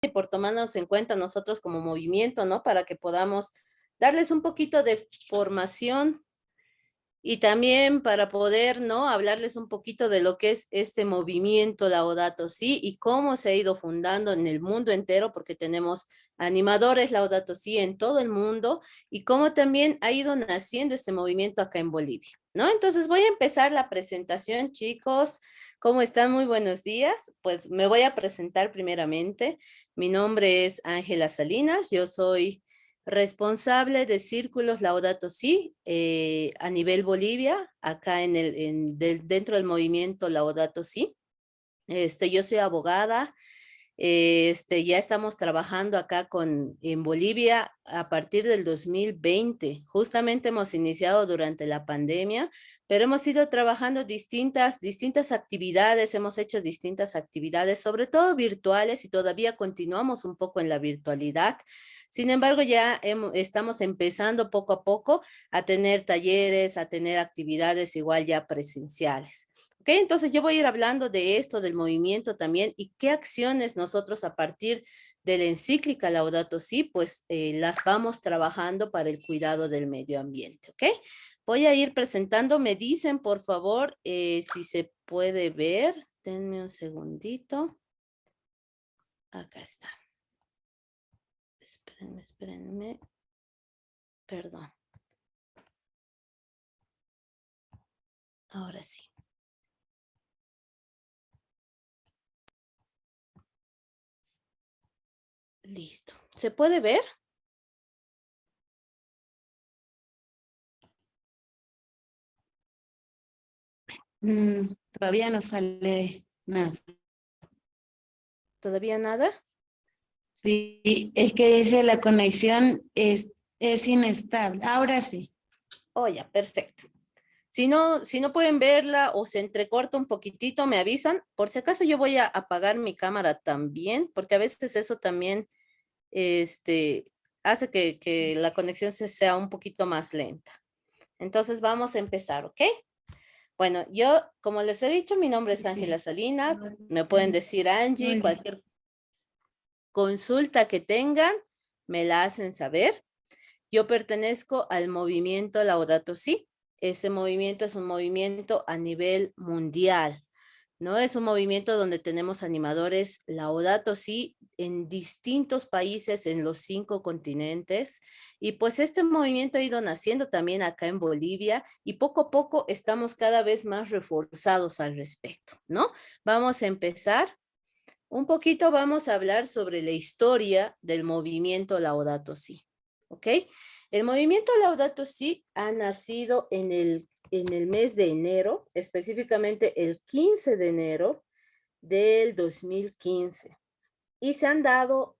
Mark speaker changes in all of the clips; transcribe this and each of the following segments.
Speaker 1: y por tomarnos en cuenta nosotros como movimiento, ¿no? Para que podamos darles un poquito de formación y también para poder, ¿no? Hablarles un poquito de lo que es este movimiento Laudato Si y cómo se ha ido fundando en el mundo entero, porque tenemos animadores Laudato Si en todo el mundo y cómo también ha ido naciendo este movimiento acá en Bolivia, ¿no? Entonces voy a empezar la presentación, chicos. ¿Cómo están? Muy buenos días. Pues me voy a presentar primeramente. Mi nombre es Ángela Salinas, yo soy responsable de Círculos Laudato Si a nivel Bolivia, acá dentro del movimiento Laudato Si. Yo soy abogada, ya estamos trabajando acá en Bolivia a partir del 2020. Justamente hemos iniciado durante la pandemia, pero hemos ido trabajando distintas actividades, hemos hecho distintas actividades, sobre todo virtuales, y todavía continuamos un poco en la virtualidad. Sin embargo, ya estamos empezando poco a poco a tener talleres, a tener actividades igual ya presenciales. Ok, entonces yo voy a ir hablando de esto, del movimiento también y qué acciones nosotros a partir de la encíclica Laudato Si, pues las vamos trabajando para el cuidado del medio ambiente, ¿ok? Voy a ir presentando, me dicen por favor si se puede ver, denme un segundito. Acá está. Espérenme, perdón. Ahora sí. Listo. ¿Se puede ver?
Speaker 2: Todavía no sale nada.
Speaker 1: ¿Todavía nada?
Speaker 2: Sí, es que dice la conexión es inestable. Ahora sí.
Speaker 1: Oh, ya, perfecto. Si no pueden verla o se entrecorta un poquitito, me avisan. Por si acaso yo voy a apagar mi cámara también, porque a veces eso también hace que la conexión sea un poquito más lenta. Entonces vamos a empezar, ¿ok? Bueno, yo, como les he dicho, mi nombre
Speaker 2: Sí,
Speaker 1: es Ángela
Speaker 2: sí.
Speaker 1: Salinas. Me pueden decir Angie,
Speaker 2: Muy bien.
Speaker 1: cualquier consulta que tengan, me la hacen saber. Yo pertenezco al movimiento Laudato Si. Ese movimiento es un movimiento a nivel mundial, ¿no? Es un movimiento donde tenemos animadores Laudato Si en distintos países en los 5 continentes. Y pues este movimiento ha ido naciendo también acá en Bolivia y poco a poco estamos cada vez más reforzados al respecto, ¿no? Vamos a empezar. Un poquito vamos a hablar sobre la historia del movimiento Laudato Si, ¿ok? El movimiento Laudato Si ha nacido en el mes de enero, específicamente el 15 de enero del 2015. Y se han dado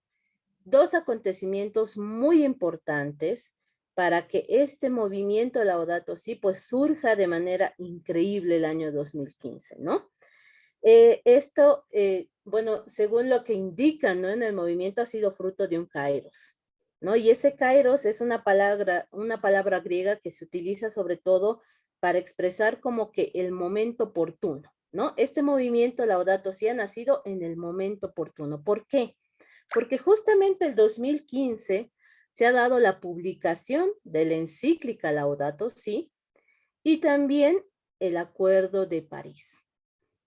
Speaker 1: dos acontecimientos muy importantes para que este movimiento Laudato Si pues surja de manera increíble el año 2015, ¿no? Bueno, según lo que indican, ¿no? En el movimiento ha sido fruto de un kairos, ¿no? Y ese kairos es una palabra griega que se utiliza sobre todo para expresar como que el momento oportuno, ¿no? Este movimiento Laudato Si ha nacido en el momento oportuno. ¿Por qué? Porque justamente el 2015 se ha dado la publicación de la encíclica Laudato Si y también el Acuerdo de París,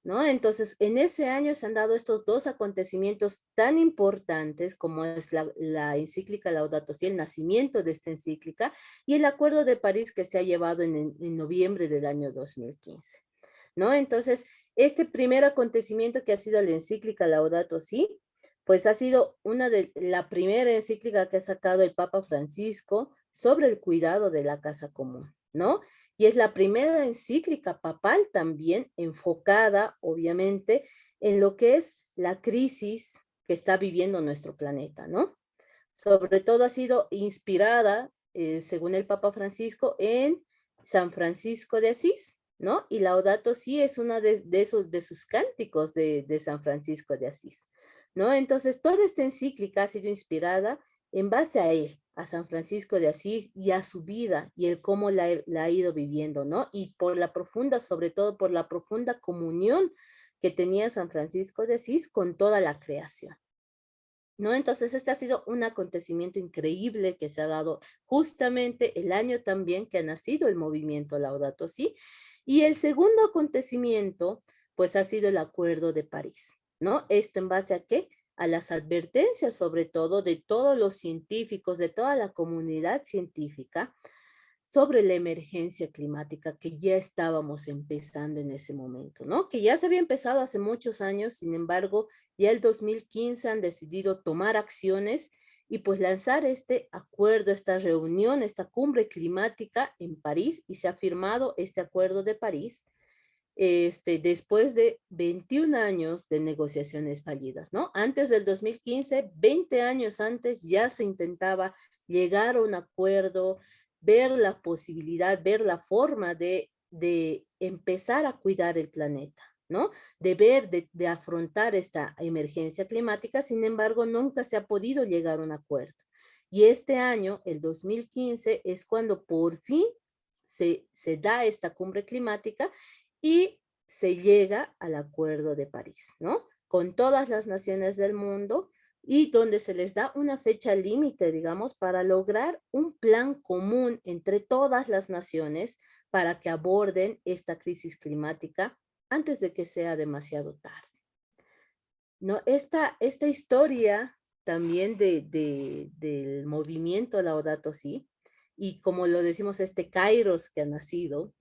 Speaker 1: ¿no? Entonces, en ese año se han dado estos dos acontecimientos tan importantes como es la encíclica Laudato Si, el nacimiento de esta encíclica y el Acuerdo de París que se ha llevado en noviembre del año 2015, ¿no? Entonces, este primer acontecimiento que ha sido la encíclica Laudato Si, pues ha sido la primera encíclica que ha sacado el Papa Francisco sobre el cuidado de la casa común, ¿no? Y es la primera encíclica papal también enfocada, obviamente, en lo que es la crisis que está viviendo nuestro planeta, ¿no? Sobre todo ha sido inspirada, según el Papa Francisco, en San Francisco de Asís, ¿no? Y Laudato Si es una de sus cánticos de San Francisco de Asís, ¿no? Entonces, toda esta encíclica ha sido inspirada en base a él, a San Francisco de Asís y a su vida y el cómo la ha ido viviendo, ¿no? Y por la profunda, sobre todo por la profunda comunión que tenía San Francisco de Asís con toda la creación. ¿no? Entonces, este ha sido un acontecimiento increíble que se ha dado justamente el año también que ha nacido el movimiento Laudato Si. Y el segundo acontecimiento, pues ha sido el Acuerdo de París, ¿no? Esto en base a qué? A las advertencias, sobre todo, de todos los científicos, de toda la comunidad científica, sobre la emergencia climática que ya estábamos empezando en ese momento, ¿no? Que ya se había empezado hace muchos años, sin embargo, ya el 2015 han decidido tomar acciones y pues lanzar este acuerdo, esta reunión, esta cumbre climática en París, y se ha firmado este acuerdo de París después de 21 años de negociaciones fallidas, ¿no? Antes del 2015, 20 años antes, ya se intentaba llegar a un acuerdo, ver la posibilidad, ver la forma de empezar a cuidar el planeta, ¿no? De ver, de afrontar esta emergencia climática. Sin embargo, nunca se ha podido llegar a un acuerdo. Y este año, el 2015, es cuando por fin se da esta cumbre climática y se llega al Acuerdo de París, ¿no? Con todas las naciones del mundo, y donde se les da una fecha límite, digamos, para lograr un plan común entre todas las naciones para que aborden esta crisis climática antes de que sea demasiado tarde. ¿No? Esta historia también del movimiento Laudato Si, y como lo decimos, este Kairos que ha nacido,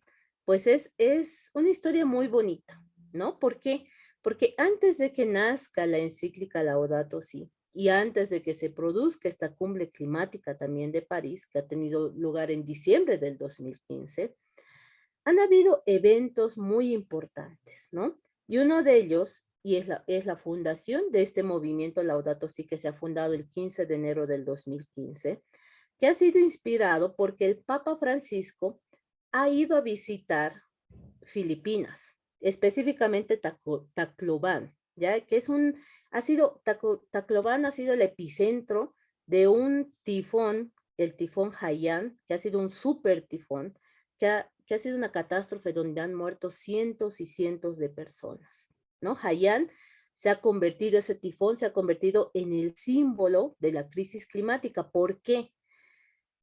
Speaker 1: pues es una historia muy bonita, ¿no? ¿Por qué? Porque antes de que nazca la encíclica Laudato Si, y antes de que se produzca esta cumbre climática también de París, que ha tenido lugar en diciembre del 2015, han habido eventos muy importantes, ¿no? Y uno de ellos, y es la fundación de este movimiento Laudato Si, que se ha fundado el 15 de enero del 2015, que ha sido inspirado porque el Papa Francisco ha ido a visitar Filipinas, específicamente Tacloban, ¿ya? Que Tacloban ha sido el epicentro de un tifón, el tifón Haiyan, que ha sido un super tifón, que ha sido una catástrofe donde han muerto cientos y cientos de personas, ¿no? Haiyan ese tifón se ha convertido en el símbolo de la crisis climática. ¿Por qué?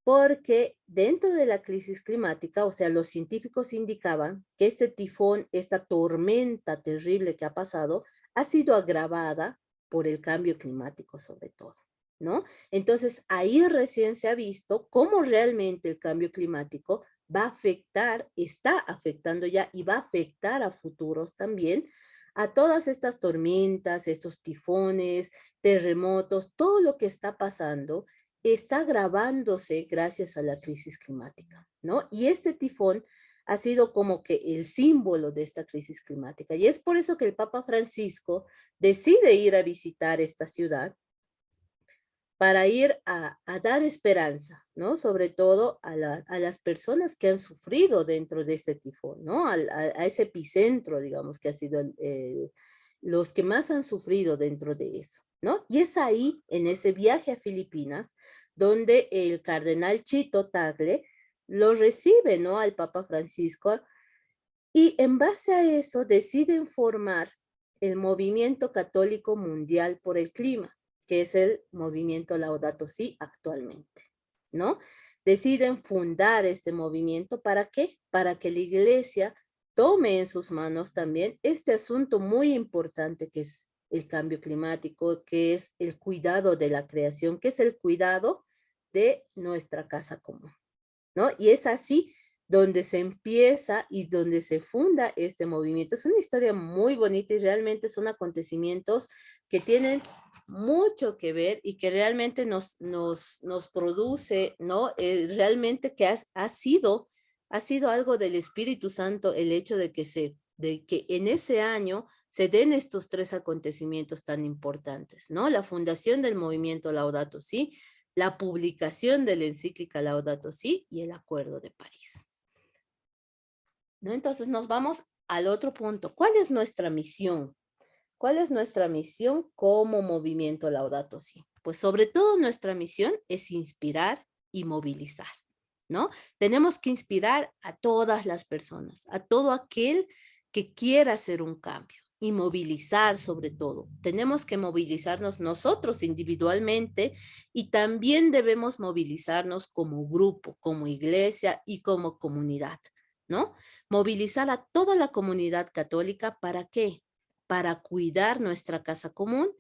Speaker 1: Porque dentro de la crisis climática, o sea, los científicos indicaban que este tifón, esta tormenta terrible que ha pasado, ha sido agravada por el cambio climático sobre todo, ¿no? Entonces, ahí recién se ha visto cómo realmente el cambio climático va a afectar, está afectando ya y va a afectar a futuros también a todas estas tormentas, estos tifones, terremotos, todo lo que está pasando está agravándose gracias a la crisis climática, ¿no? Y este tifón ha sido como que el símbolo de esta crisis climática. Y es por eso que el Papa Francisco decide ir a visitar esta ciudad para ir a dar esperanza, ¿no? Sobre todo a las personas que han sufrido dentro de este tifón, ¿no? A ese epicentro, digamos, que ha sido los que más han sufrido dentro de eso, ¿no? Y es ahí, en ese viaje a Filipinas, donde el cardenal Chito Tagle lo recibe, ¿no? Al Papa Francisco, y en base a eso deciden formar el Movimiento Católico Mundial por el Clima, que es el movimiento Laudato Si actualmente, ¿no? Deciden fundar este movimiento. ¿Para qué? Para que la iglesia tome en sus manos también este asunto muy importante que es el cambio climático, que es el cuidado de la creación, que es el cuidado de nuestra casa común, ¿no? Y es así donde se empieza y donde se funda este movimiento. Es una historia muy bonita y realmente son acontecimientos que tienen mucho que ver y que realmente nos produce, ¿no? Realmente que ha sido algo del Espíritu Santo el hecho de que en ese año se den estos tres acontecimientos tan importantes, ¿no? La fundación del movimiento Laudato Si, la publicación de la encíclica Laudato Si y el Acuerdo de París, ¿no? Entonces nos vamos al otro punto. ¿Cuál es nuestra misión? ¿Cuál es nuestra misión como movimiento Laudato Si? Pues sobre todo nuestra misión es inspirar y movilizar, ¿no? Tenemos que inspirar a todas las personas, a todo aquel que quiera hacer un cambio, y movilizar sobre todo. Tenemos que movilizarnos nosotros individualmente y también debemos movilizarnos como grupo, como iglesia y como comunidad, ¿no? Movilizar a toda la comunidad católica, ¿para qué? Para cuidar nuestra casa común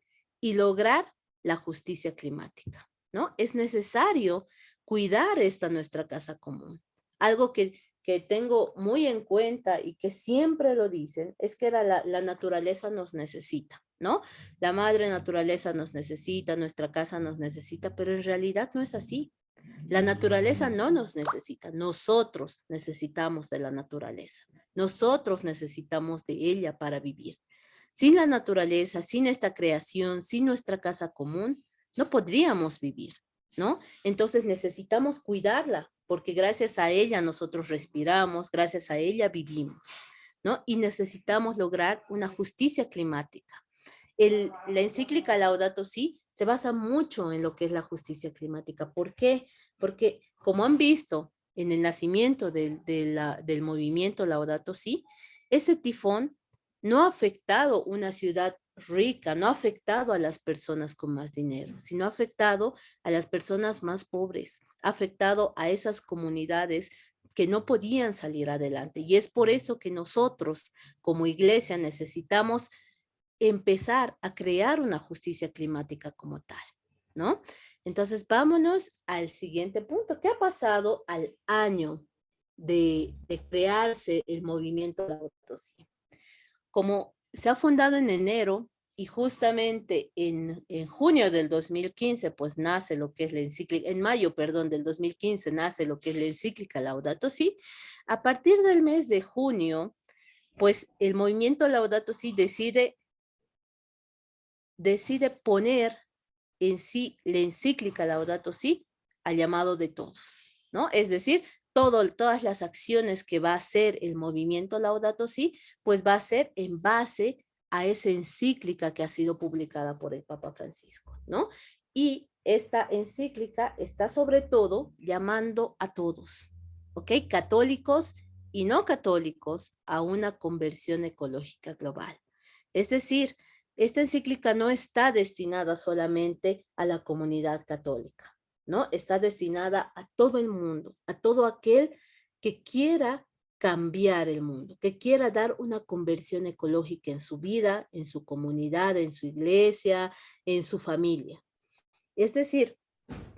Speaker 1: y lograr la justicia climática, ¿no? Es necesario cuidar esta nuestra casa común. Algo que tengo muy en cuenta y que siempre lo dicen, es que la naturaleza nos necesita, ¿no? La madre naturaleza nos necesita, nuestra casa nos necesita, pero en realidad no es así. La naturaleza no nos necesita, nosotros necesitamos de la naturaleza, nosotros necesitamos de ella para vivir. Sin la naturaleza, sin esta creación, sin nuestra casa común, no podríamos vivir, ¿no? Entonces necesitamos cuidarla, porque gracias a ella nosotros respiramos, gracias a ella vivimos, ¿no? Y necesitamos lograr una justicia climática. La encíclica Laudato Si se basa mucho en lo que es la justicia climática. ¿Por qué? Porque como han visto en el nacimiento del movimiento Laudato Si, ese tifón no ha afectado una ciudad rica, no ha afectado a las personas con más dinero, sino ha afectado a las personas más pobres, ha afectado a esas comunidades que no podían salir adelante. Y es por eso que nosotros como iglesia necesitamos empezar a crear una justicia climática como tal, ¿no? Entonces, vámonos al siguiente punto. ¿Qué ha pasado al año de crearse el movimiento Laudato Si? Como se ha fundado en enero y justamente en junio del 2015, pues nace lo que es la encíclica, en mayo, perdón, del 2015 nace lo que es la encíclica Laudato Si. A partir del mes de junio, pues el movimiento Laudato Si decide poner en sí la encíclica Laudato Si al llamado de todos, ¿no? Es decir, todas las acciones que va a hacer el movimiento Laudato Si, pues va a ser en base a esa encíclica que ha sido publicada por el Papa Francisco, ¿no? Y esta encíclica está sobre todo llamando a todos, ¿ok? Católicos y no católicos a una conversión ecológica global. Es decir, esta encíclica no está destinada solamente a la comunidad católica, ¿no? Está destinada a todo el mundo, a todo aquel que quiera cambiar el mundo, que quiera dar una conversión ecológica en su vida, en su comunidad, en su iglesia, en su familia. Es decir,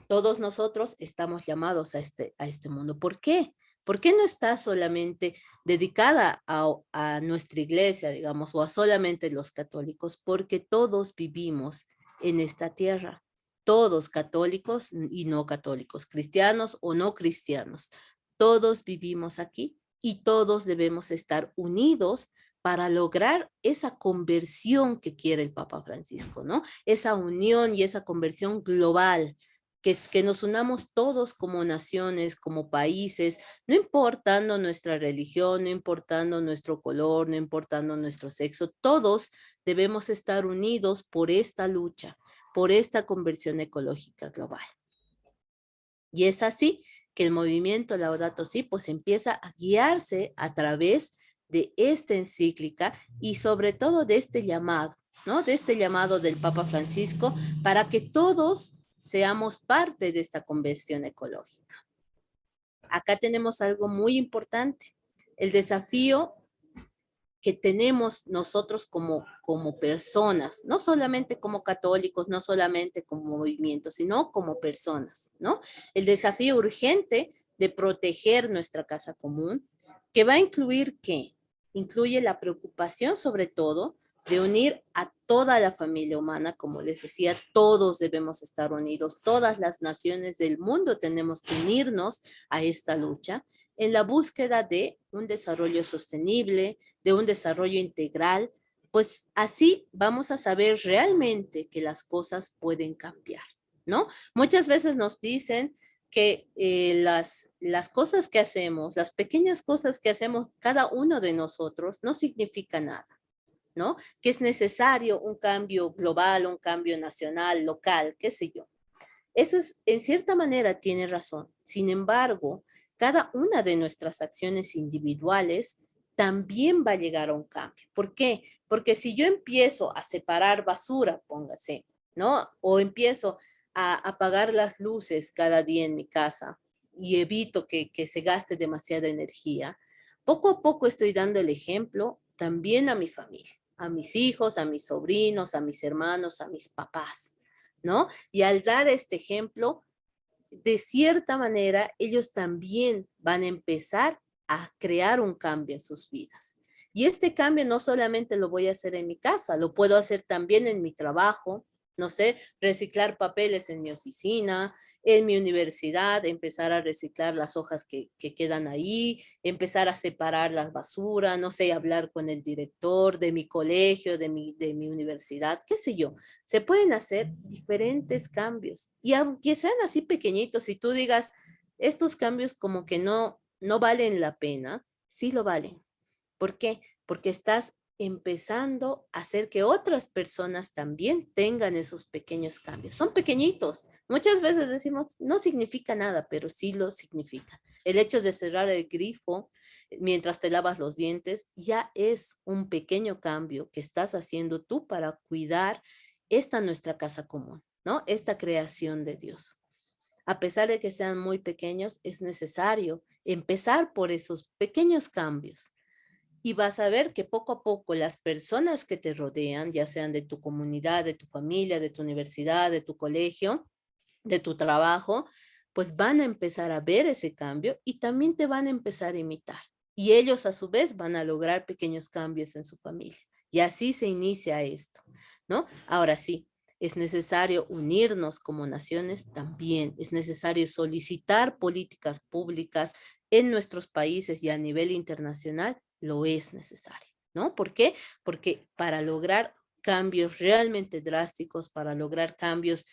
Speaker 1: todos nosotros estamos llamados a este mundo. ¿Por qué? ¿Por qué no está solamente dedicada a nuestra iglesia, digamos, o a solamente los católicos? Porque todos vivimos en esta tierra, todos católicos y no católicos, cristianos o no cristianos, todos vivimos aquí y todos debemos estar unidos para lograr esa conversión que quiere el Papa Francisco, ¿no? Esa unión y esa conversión global, que nos unamos todos como naciones, como países, no importando nuestra religión, no importando nuestro color, no importando nuestro sexo, todos debemos estar unidos por esta lucha, por esta conversión ecológica global. Y es así que el movimiento Laudato Si pues empieza a guiarse a través de esta encíclica y sobre todo de este llamado, ¿no? De este llamado del Papa Francisco para que todos seamos parte de esta conversión ecológica. Acá tenemos algo muy importante, el desafío que tenemos nosotros como personas, no solamente como católicos, no solamente como movimiento, sino como personas, ¿no? El desafío urgente de proteger nuestra casa común, que va a incluir ¿qué? Incluye la preocupación sobre todo de unir a toda la familia humana, como les decía, todos debemos estar unidos, todas las naciones del mundo tenemos que unirnos a esta lucha en la búsqueda de un desarrollo sostenible, de un desarrollo integral, pues así vamos a saber realmente que las cosas pueden cambiar, ¿no? Muchas veces nos dicen que las cosas que hacemos, las pequeñas cosas que hacemos cada uno de nosotros no significa nada, ¿no? Que es necesario un cambio global, un cambio nacional, local, qué sé yo. Eso es, en cierta manera, tiene razón. Sin embargo, cada una de nuestras acciones individuales también va a llegar a un cambio. ¿Por qué? Porque si yo empiezo a separar basura, póngase, ¿no? O empiezo a apagar las luces cada día en mi casa y evito que se gaste demasiada energía, poco a poco estoy dando el ejemplo también a mi familia, a mis hijos, a mis sobrinos, a mis hermanos, a mis papás, ¿no? Y al dar este ejemplo, de cierta manera, ellos también van a empezar a crear un cambio en sus vidas. Y este cambio no solamente lo voy a hacer en mi casa, lo puedo hacer también en mi trabajo, no sé, reciclar papeles en mi oficina, en mi universidad, empezar a reciclar las hojas que quedan ahí, empezar a separar la basura, no sé, hablar con el director de mi colegio, de mi universidad, qué sé yo. Se pueden hacer diferentes cambios y aunque sean así pequeñitos, si tú digas, estos cambios como que no valen la pena, sí lo valen. ¿Por qué? Porque estás empezando a hacer que otras personas también tengan esos pequeños cambios. Son pequeñitos. Muchas veces decimos, no significa nada, pero sí lo significa. El hecho de cerrar el grifo mientras te lavas los dientes ya es un pequeño cambio que estás haciendo tú para cuidar esta nuestra casa común, ¿no? Esta creación de Dios. A pesar de que sean muy pequeños, es necesario empezar por esos pequeños cambios y vas a ver que poco a poco las personas que te rodean, ya sean de tu comunidad, de tu familia, de tu universidad, de tu colegio, de tu trabajo, pues van a empezar a ver ese cambio y también te van a empezar a imitar. Y ellos a su vez van a lograr pequeños cambios en su familia. Y así se inicia esto, ¿no? Ahora sí, es necesario unirnos como naciones también. Es necesario solicitar políticas públicas en nuestros países y a nivel internacional lo es necesario, ¿no? ¿Por qué? Porque para lograr cambios realmente drásticos, para lograr cambios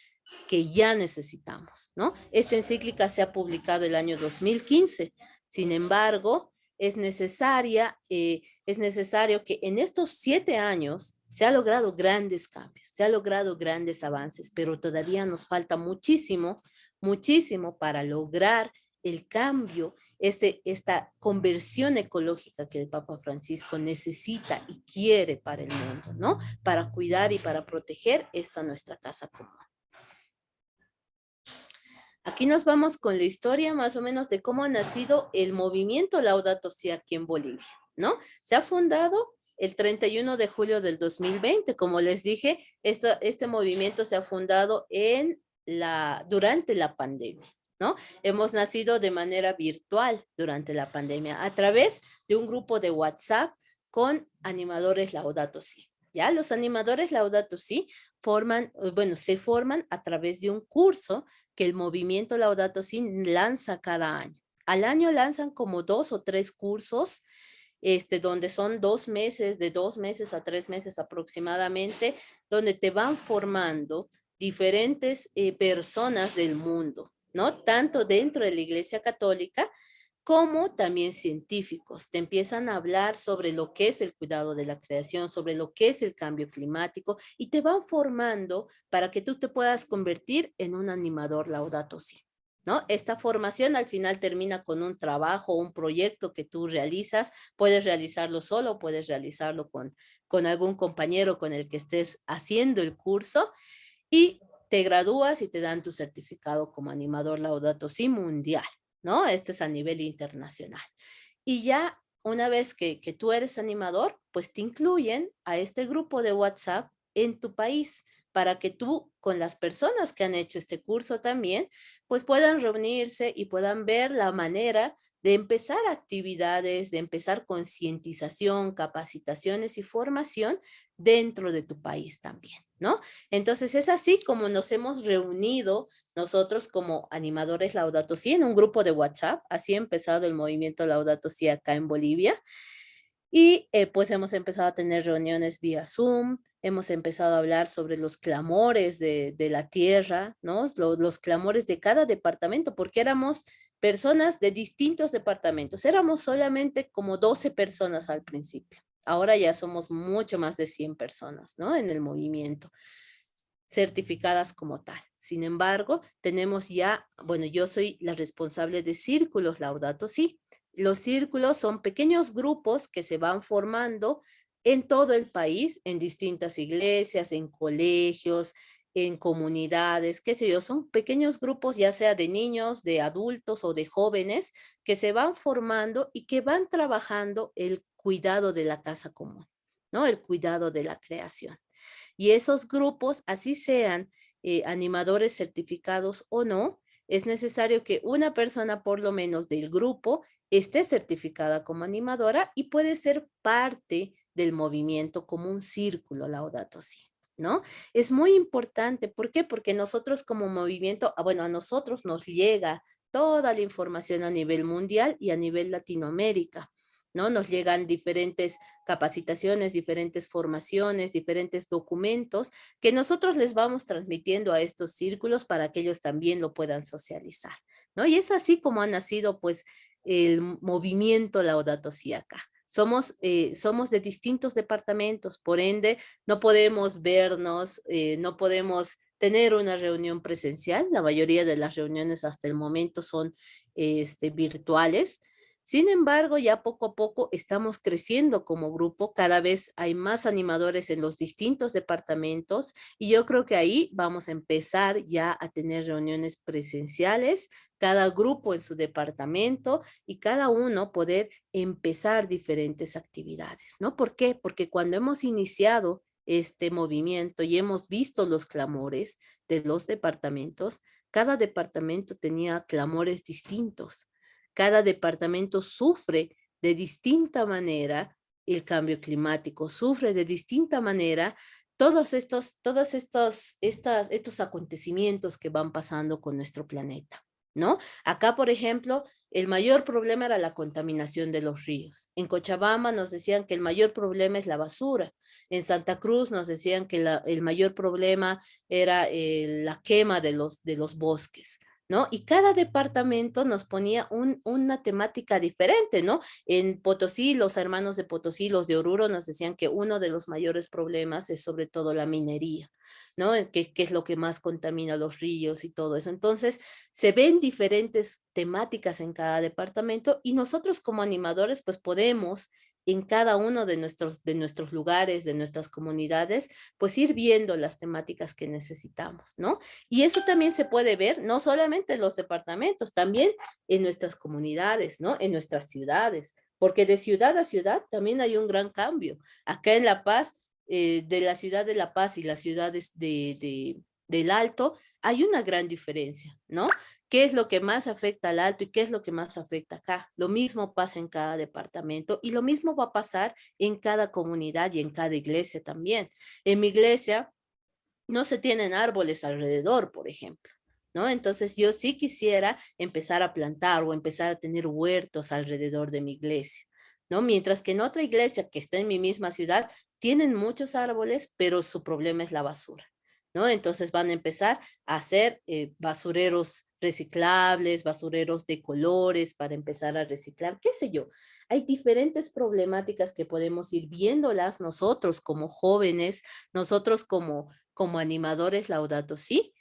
Speaker 1: que ya necesitamos, ¿no? Esta encíclica se ha publicado el año 2015. Sin embargo, es necesario que en estos 7 años se ha logrado grandes cambios, se ha logrado grandes avances, pero todavía nos falta muchísimo, muchísimo para lograr el cambio, esta conversión ecológica que el Papa Francisco necesita y quiere para el mundo, ¿no? Para cuidar y para proteger esta nuestra casa común. Aquí nos vamos con la historia más o menos de cómo ha nacido el movimiento Laudato Si aquí en Bolivia, ¿no? Se ha fundado el 31 de julio del 2020. Como les dije, este movimiento se ha fundado durante la pandemia, ¿no? Hemos nacido de manera virtual durante la pandemia a través de un grupo de WhatsApp con animadores Laudato Si. ¿Ya? Los animadores Laudato Si se forman a través de un curso que el movimiento Laudato Si lanza cada año. Al año lanzan como 2 o 3 cursos, donde son 2 meses, de 2 meses a 3 meses aproximadamente, donde te van formando diferentes personas del mundo, ¿no? Tanto dentro de la Iglesia Católica como también científicos. Te empiezan a hablar sobre lo que es el cuidado de la creación, sobre lo que es el cambio climático y te van formando para que tú te puedas convertir en un animador Laudato Si, ¿no? Esta formación al final termina con un trabajo, un proyecto que tú realizas. Puedes realizarlo solo, puedes realizarlo con algún compañero con el que estés haciendo el curso y te gradúas y te dan tu certificado como animador Laudato Si mundial, ¿no? Este es a nivel internacional. Y ya una vez que tú eres animador, pues te incluyen a este grupo de WhatsApp en tu país para que tú con las personas que han hecho este curso también, pues puedan reunirse y puedan ver la manera de empezar actividades, de empezar concientización, capacitaciones y formación dentro de tu país también, ¿no? Entonces es así como nos hemos reunido nosotros como animadores Laudato Si en un grupo de WhatsApp. Así ha empezado el movimiento Laudato Si acá en Bolivia. Y pues hemos empezado a tener reuniones vía Zoom, hemos empezado a hablar sobre los clamores de la tierra, ¿no? Los clamores de cada departamento, porque éramos personas de distintos departamentos. Éramos solamente como 12 personas al principio. Ahora ya somos mucho más de 100 personas, ¿no? En el movimiento, certificadas como tal. Sin embargo, tenemos ya, bueno, yo soy la responsable de Círculos Laudato Si. Los círculos son pequeños grupos que se van formando en todo el país, en distintas iglesias, en colegios, en comunidades, qué sé yo, son pequeños grupos, ya sea de niños, de adultos o de jóvenes, que se van formando y que van trabajando el cuidado de la casa común, ¿no? El cuidado de la creación. Y esos grupos, así sean animadores certificados o no, es necesario que una persona por lo menos del grupo esté certificada como animadora y puede ser parte del movimiento como un círculo Laudato Si, ¿no? Es muy importante, ¿por qué? Porque nosotros como movimiento, bueno, a nosotros nos llega toda la información a nivel mundial y a nivel Latinoamérica, ¿no? Nos llegan diferentes capacitaciones, diferentes formaciones, diferentes documentos que nosotros les vamos transmitiendo a estos círculos para que ellos también lo puedan socializar, ¿no? Y es así como ha nacido, pues, el movimiento Laudato Si acá. Somos de distintos departamentos, por ende, no podemos vernos, no podemos tener una reunión presencial. La mayoría de las reuniones hasta el momento son virtuales. Sin embargo, ya poco a poco estamos creciendo como grupo, cada vez hay más animadores en los distintos departamentos y yo creo que ahí vamos a empezar ya a tener reuniones presenciales, cada grupo en su departamento y cada uno poder empezar diferentes actividades, ¿no? ¿Por qué? Porque cuando hemos iniciado este movimiento y hemos visto los clamores de los departamentos, cada departamento tenía clamores distintos. Cada departamento sufre de distinta manera el cambio climático, sufre de distinta manera estos acontecimientos que van pasando con nuestro planeta, ¿no? Acá, por ejemplo, el mayor problema era la contaminación de los ríos. En Cochabamba nos decían que el mayor problema es la basura. En Santa Cruz nos decían que el mayor problema era la quema de los bosques, ¿no? Y cada departamento nos ponía una temática diferente, ¿no? En Potosí, los hermanos de Potosí, los de Oruro, nos decían que uno de los mayores problemas es sobre todo la minería, ¿no? Que es lo que más contamina los ríos y todo eso. Entonces, se ven diferentes temáticas en cada departamento y nosotros como animadores, pues podemos en cada uno de nuestros lugares, de nuestras comunidades, pues ir viendo las temáticas que necesitamos, ¿no? Y eso también se puede ver no solamente en los departamentos, también en nuestras comunidades, ¿no? En nuestras ciudades, porque de ciudad a ciudad también hay un gran cambio. Acá en La Paz, de la ciudad de La Paz y las ciudades del Alto, hay una gran diferencia, ¿no? ¿Qué es lo que más afecta al Alto y qué es lo que más afecta acá? Lo mismo pasa en cada departamento y lo mismo va a pasar en cada comunidad y en cada iglesia también. En mi iglesia no se tienen árboles alrededor, por ejemplo, ¿no? Entonces yo sí quisiera empezar a plantar o empezar a tener huertos alrededor de mi iglesia, ¿no? Mientras que en otra iglesia que está en mi misma ciudad tienen muchos árboles, pero su problema es la basura, ¿no? Entonces van a empezar a hacer basureros reciclables, basureros de colores para empezar a reciclar, qué sé yo. Hay diferentes problemáticas que podemos ir viéndolas nosotros como jóvenes, nosotros como animadores Laudato Si.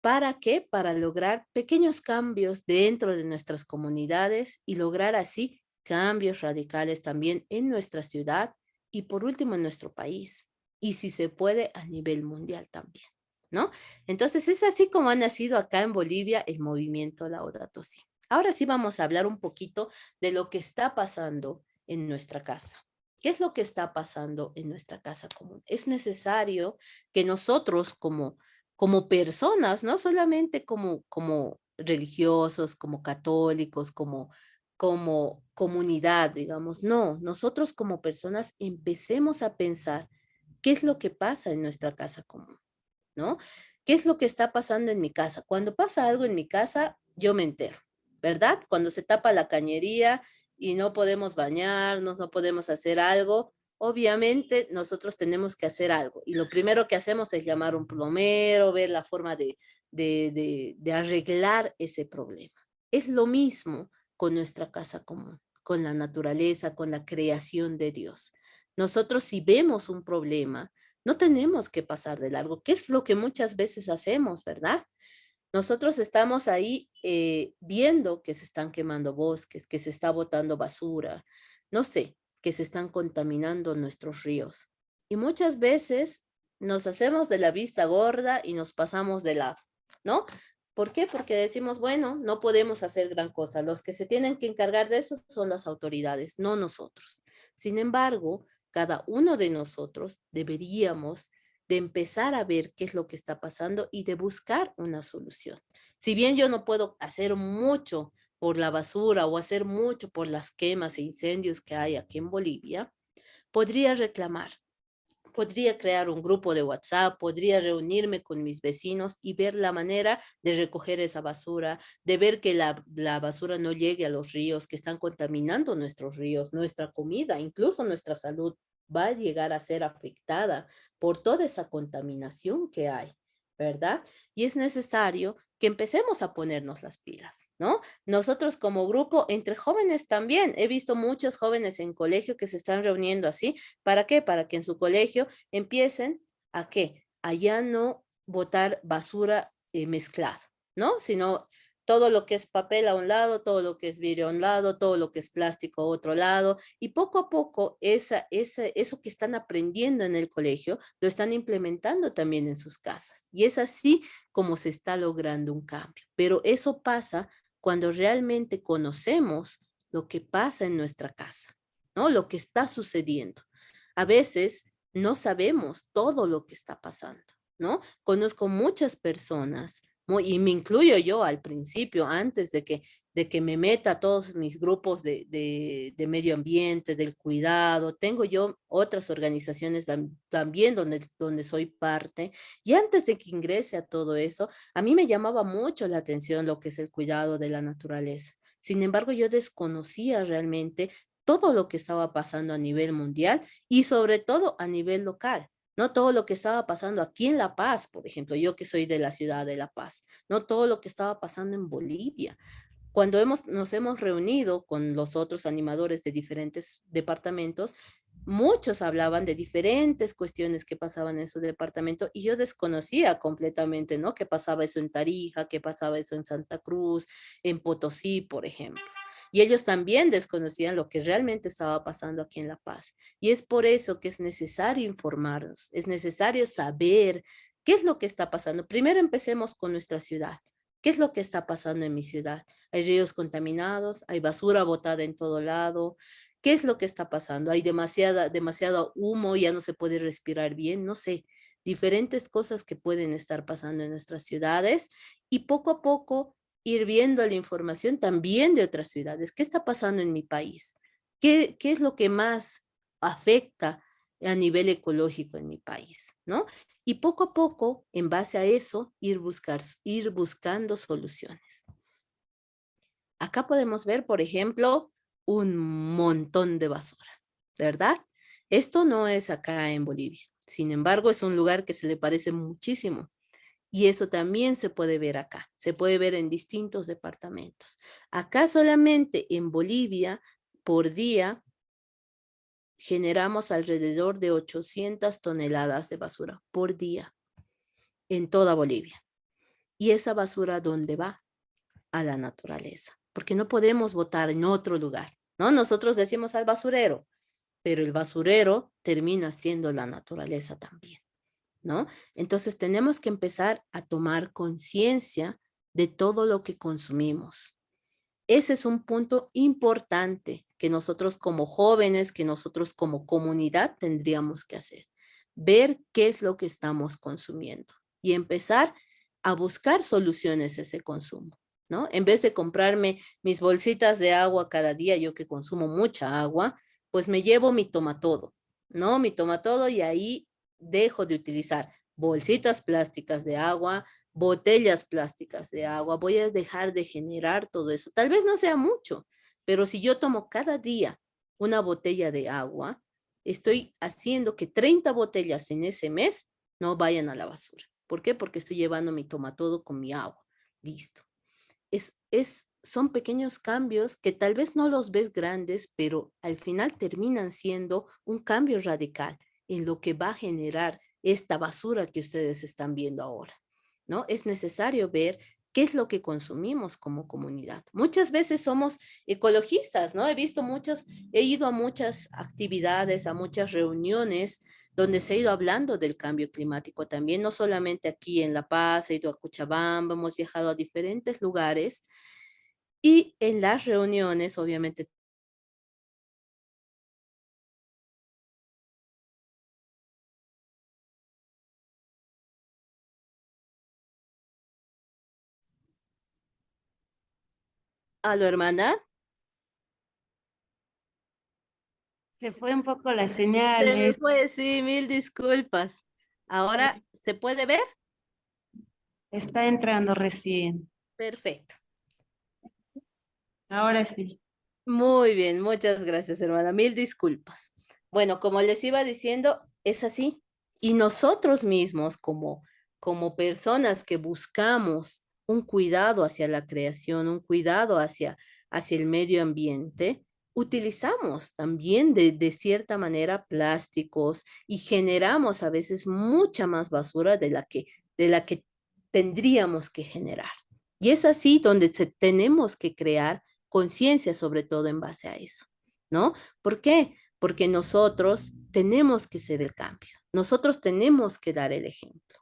Speaker 1: ¿Para qué? Para lograr pequeños cambios dentro de nuestras comunidades y lograr así cambios radicales también en nuestra ciudad y por último en nuestro país. Y si se puede a nivel mundial también, ¿no? Entonces es así como ha nacido acá en Bolivia el movimiento Laudato Si. Ahora sí vamos a hablar un poquito de lo que está pasando en nuestra casa. ¿Qué es lo que está pasando en nuestra casa común? Es necesario que nosotros como personas, no solamente como religiosos, como católicos, como comunidad, digamos, no, nosotros como personas empecemos a pensar qué es lo que pasa en nuestra casa común, ¿no? ¿Qué es lo que está pasando en mi casa? Cuando pasa algo en mi casa, yo me entero, ¿verdad? Cuando se tapa la cañería y no podemos bañarnos, no podemos hacer algo, obviamente nosotros tenemos que hacer algo. Y lo primero que hacemos es llamar a un plomero, ver la forma de arreglar ese problema. Es lo mismo con nuestra casa común, con la naturaleza, con la creación de Dios. Nosotros si vemos un problema, no tenemos que pasar de largo, que es lo que muchas veces hacemos, ¿verdad? Nosotros estamos ahí viendo que se están quemando bosques, que se está botando basura, no sé, que se están contaminando nuestros ríos. Y muchas veces nos hacemos de la vista gorda y nos pasamos de lado, ¿no? ¿Por qué? Porque decimos, bueno, no podemos hacer gran cosa. Los que se tienen que encargar de eso son las autoridades, no nosotros. Sin embargo, cada uno de nosotros deberíamos de empezar a ver qué es lo que está pasando y de buscar una solución. Si bien yo no puedo hacer mucho por la basura o hacer mucho por las quemas e incendios que hay aquí en Bolivia, podría reclamar, podría crear un grupo de WhatsApp, podría reunirme con mis vecinos y ver la manera de recoger esa basura, de ver que la basura no llegue a los ríos que están contaminando nuestros ríos, nuestra comida, incluso nuestra salud va a llegar a ser afectada por toda esa contaminación que hay, ¿verdad? Y es necesario que empecemos a ponernos las pilas, ¿no? Nosotros como grupo, entre jóvenes también, he visto muchos jóvenes en colegio que se están reuniendo así. ¿Para qué? Para que en su colegio empiecen a qué? A ya no botar basura mezclada, ¿no? Sino todo lo que es papel a un lado, todo lo que es vidrio a un lado, todo lo que es plástico a otro lado, y poco a poco eso que están aprendiendo en el colegio lo están implementando también en sus casas. Y es así como se está logrando un cambio. Pero eso pasa cuando realmente conocemos lo que pasa en nuestra casa, ¿no? Lo que está sucediendo. A veces no sabemos todo lo que está pasando, ¿no? Conozco muchas personas, y me incluyo yo al principio, antes de que me meta a todos mis grupos de medio ambiente, del cuidado. Tengo yo otras organizaciones también donde soy parte. Y antes de que ingrese a todo eso, a mí me llamaba mucho la atención lo que es el cuidado de la naturaleza. Sin embargo, yo desconocía realmente todo lo que estaba pasando a nivel mundial y sobre todo a nivel local. No todo lo que estaba pasando aquí en La Paz, por ejemplo, yo que soy de la ciudad de La Paz, no todo lo que estaba pasando en Bolivia. Cuando nos hemos reunido con los otros animadores de diferentes departamentos, muchos hablaban de diferentes cuestiones que pasaban en su departamento y yo desconocía completamente, ¿no? Que pasaba eso en Tarija, que pasaba eso en Santa Cruz, en Potosí, por ejemplo. Y ellos también desconocían lo que realmente estaba pasando aquí en La Paz. Y es por eso que es necesario informarnos, es necesario saber qué es lo que está pasando. Primero empecemos con nuestra ciudad. ¿Qué es lo que está pasando en mi ciudad? Hay ríos contaminados, hay basura botada en todo lado. ¿Qué es lo que está pasando? Hay demasiado humo, ya no se puede respirar bien, no sé, diferentes cosas que pueden estar pasando en nuestras ciudades y poco a poco ir viendo la información también de otras ciudades. ¿Qué está pasando en mi país? ¿Qué es lo que más afecta a nivel ecológico en mi país? ¿No? Y poco a poco, en base a eso, ir buscando soluciones. Acá podemos ver, por ejemplo, un montón de basura, ¿verdad? Esto no es acá en Bolivia. Sin embargo, es un lugar que se le parece muchísimo. Y eso también se puede ver acá. Se puede ver en distintos departamentos. Acá solamente en Bolivia, por día, generamos alrededor de 800 toneladas de basura por día en toda Bolivia. ¿Y esa basura dónde va? A la naturaleza, porque no podemos botar en otro lugar, ¿no? Nosotros decimos al basurero, pero el basurero termina siendo la naturaleza también, ¿no? Entonces tenemos que empezar a tomar conciencia de todo lo que consumimos. Ese es un punto importante que nosotros como jóvenes, que nosotros como comunidad tendríamos que hacer. Ver qué es lo que estamos consumiendo y empezar a buscar soluciones a ese consumo, ¿no? En vez de comprarme mis bolsitas de agua cada día, yo que consumo mucha agua, pues me llevo mi tomatodo, ¿no? Mi tomatodo y ahí dejo de utilizar bolsitas plásticas de agua, botellas plásticas de agua, voy a dejar de generar todo eso. Tal vez no sea mucho, pero si yo tomo cada día una botella de agua, estoy haciendo que 30 botellas en ese mes no vayan a la basura. ¿Por qué? Porque estoy llevando mi tomatodo con mi agua. Listo. Son pequeños cambios que tal vez no los ves grandes, pero al final terminan siendo un cambio radical en lo que va a generar esta basura que ustedes están viendo ahora, ¿no? Es necesario ver qué es lo que consumimos como comunidad. Muchas veces somos ecologistas, ¿no? He ido a muchas actividades, a muchas reuniones donde se ha ido hablando del cambio climático también, no solamente aquí en La Paz, he ido a Cochabamba, hemos viajado a diferentes lugares y en las reuniones, obviamente, a lo hermana,
Speaker 2: Se fue un poco la señal,
Speaker 1: se me fue, sí, mil disculpas. Ahora, ¿se puede ver?
Speaker 2: está entrando recién.
Speaker 1: Perfecto.
Speaker 2: Ahora sí.
Speaker 1: Muy bien, muchas gracias, hermana. Mil disculpas. Bueno, como les iba diciendo, es así. Y nosotros mismos, como personas que buscamos un cuidado hacia la creación, un cuidado hacia el medio ambiente, utilizamos también de cierta manera plásticos y generamos a veces mucha más basura de la que tendríamos que generar. Y es así donde tenemos que crear conciencia sobre todo en base a eso, ¿no? ¿Por qué? Porque nosotros tenemos que ser el cambio, nosotros tenemos que dar el ejemplo.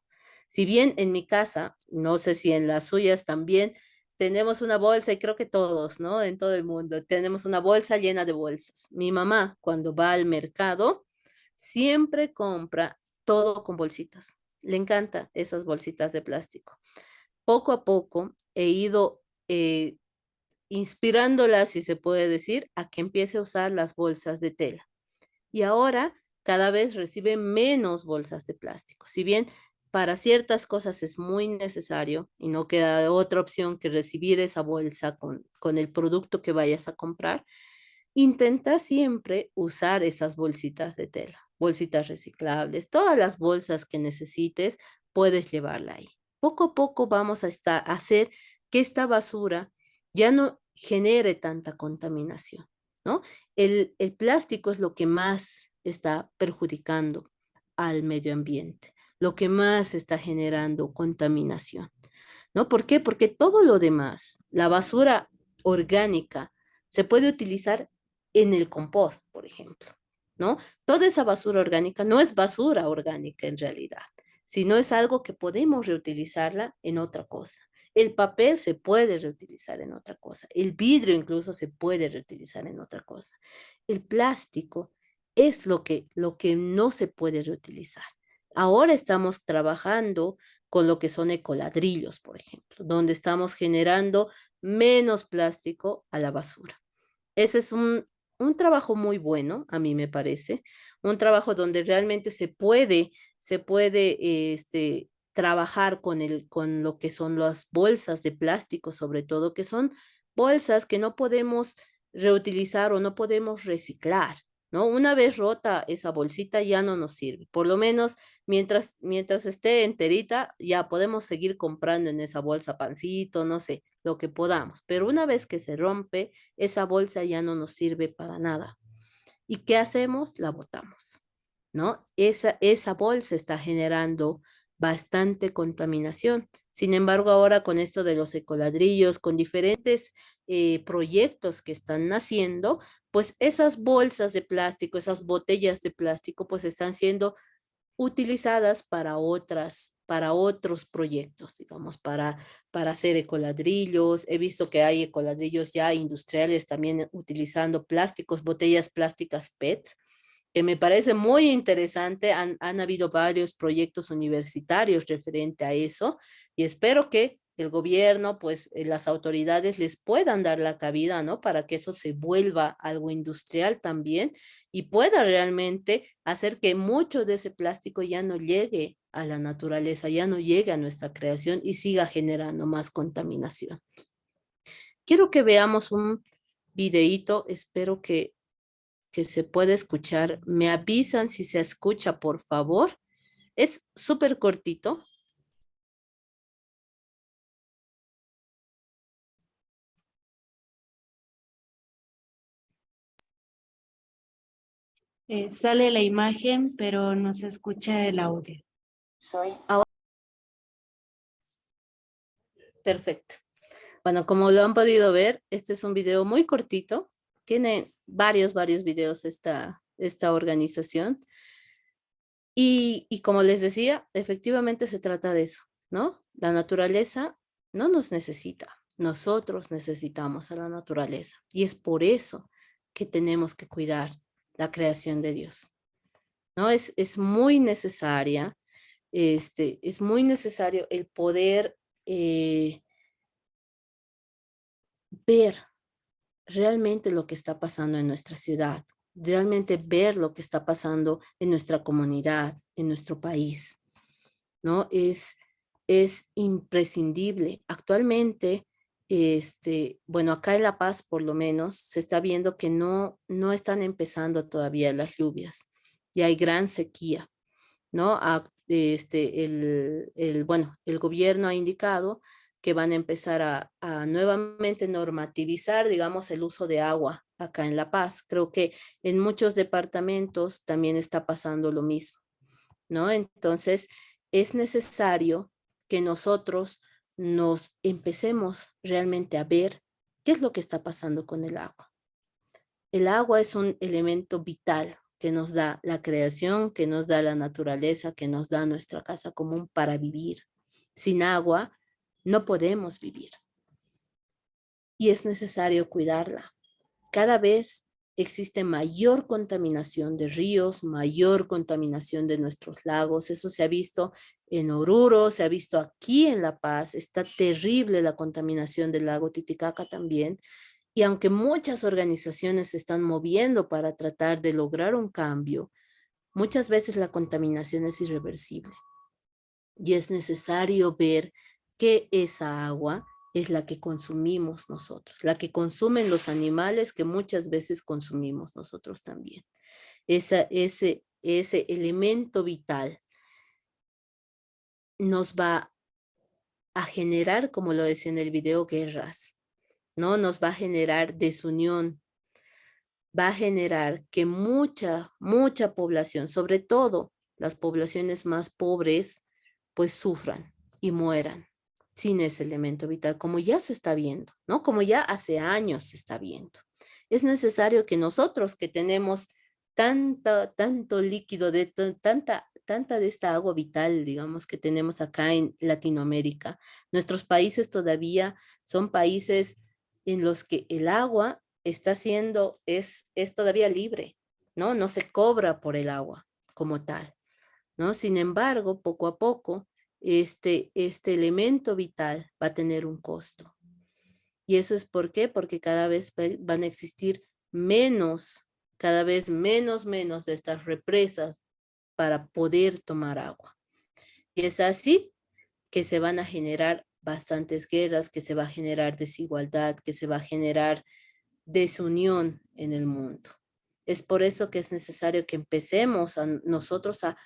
Speaker 1: Si bien en mi casa, no sé si en las suyas también, tenemos una bolsa y creo que todos, ¿no? En todo el mundo, tenemos una bolsa llena de bolsas. Mi mamá, cuando va al mercado, siempre compra todo con bolsitas. Le encanta esas bolsitas de plástico. Poco a poco he ido inspirándola, si se puede decir, a que empiece a usar las bolsas de tela. Y ahora cada vez recibe menos bolsas de plástico. Si bien para ciertas cosas es muy necesario y no queda otra opción que recibir esa bolsa con el producto que vayas a comprar, intenta siempre usar esas bolsitas de tela, bolsitas reciclables, todas las bolsas que necesites, puedes llevarla ahí. Poco a poco vamos a hacer que esta basura ya no genere tanta contaminación, ¿no? El plástico es lo que más está perjudicando al medio ambiente, lo que más está generando contaminación, ¿no? ¿Por qué? Porque todo lo demás, la basura orgánica, se puede utilizar en el compost, por ejemplo, ¿no? Toda esa basura orgánica no es basura orgánica en realidad, sino es algo que podemos reutilizarla en otra cosa. El papel se puede reutilizar en otra cosa. El vidrio incluso se puede reutilizar en otra cosa. El plástico es lo que no se puede reutilizar. Ahora estamos trabajando con lo que son ecoladrillos, por ejemplo, donde estamos generando menos plástico a la basura. Ese es un trabajo muy bueno, a mí me parece, un trabajo donde realmente se puede trabajar con lo que son las bolsas de plástico, sobre todo, que son bolsas que no podemos reutilizar o no podemos reciclar, ¿no? Una vez rota esa bolsita ya no nos sirve. Por lo menos mientras esté enterita, ya podemos seguir comprando en esa bolsa pancito, no sé, lo que podamos. Pero una vez que se rompe, esa bolsa ya no nos sirve para nada. ¿Y qué hacemos? La botamos, ¿no? Esa bolsa está generando bastante contaminación. Sin embargo, ahora con esto de los ecoladrillos, con diferentes proyectos que están naciendo, pues esas bolsas de plástico, esas botellas de plástico, pues están siendo utilizadas para otros proyectos, digamos, para hacer ecoladrillos. He visto que hay ecoladrillos ya industriales también utilizando plásticos, botellas plásticas PET, que me parece muy interesante. Han habido varios proyectos universitarios referente a eso y espero que el gobierno, pues las autoridades les puedan dar la cabida, ¿no? Para que eso se vuelva algo industrial también y pueda realmente hacer que mucho de ese plástico ya no llegue a la naturaleza, ya no llegue a nuestra creación y siga generando más contaminación. Quiero que veamos un videíto, espero que se pueda escuchar. Me avisan si se escucha, por favor. Es súper cortito.
Speaker 2: Sale la imagen, pero no se escucha el audio.
Speaker 1: Soy Perfecto. Bueno, como lo han podido ver, este es un video muy cortito. Tiene varios videos esta organización. Y como les decía, efectivamente se trata de eso, ¿no? La naturaleza no nos necesita. Nosotros necesitamos a la naturaleza. Y es por eso que tenemos que cuidar la creación de Dios, ¿no? Es muy necesaria, es muy necesario el poder ver realmente lo que está pasando en nuestra ciudad, realmente ver lo que está pasando en nuestra comunidad, en nuestro país, ¿no? Es imprescindible. Actualmente, bueno, acá en La Paz por lo menos se está viendo que no están empezando todavía las lluvias y hay gran sequía, ¿no? Bueno, el gobierno ha indicado que van a empezar a nuevamente normativizar, digamos, el uso de agua acá en La Paz. Creo que en muchos departamentos también está pasando lo mismo, ¿no? Entonces, es necesario que nosotros nos empecemos realmente a ver qué es lo que está pasando con el agua. El agua es un elemento vital que nos da la creación, que nos da la naturaleza, que nos da nuestra casa común para vivir. Sin agua no podemos vivir y es necesario cuidarla. Cada vez existe mayor contaminación de ríos, mayor contaminación de nuestros lagos. Eso se ha visto en Oruro, se ha visto aquí en La Paz. Está terrible la contaminación del lago Titicaca también. Y aunque muchas organizaciones se están moviendo para tratar de lograr un cambio, muchas veces la contaminación es irreversible y es necesario ver que esa agua es la que consumimos nosotros, la que consumen los animales que muchas veces consumimos nosotros también. Ese elemento vital nos va a generar, como lo decía en el video, guerras, ¿no? Nos va a generar desunión, va a generar que mucha población, sobre todo las poblaciones más pobres, pues sufran y mueran sin ese elemento vital, como ya se está viendo, ¿no? Como ya hace años se está viendo. Es necesario que nosotros que tenemos tanto líquido, tanta de esta agua vital, digamos, que tenemos acá en Latinoamérica, nuestros países todavía son países en los que el agua está siendo, es todavía libre, ¿no? No se cobra por el agua como tal, ¿no? Sin embargo, poco a poco, este elemento vital va a tener un costo. ¿Y eso es por qué? Porque cada vez van a existir cada vez menos de estas represas para poder tomar agua. Y es así que se van a generar bastantes guerras, que se va a generar desigualdad, que se va a generar desunión en el mundo. Es por eso que es necesario que empecemos nosotros a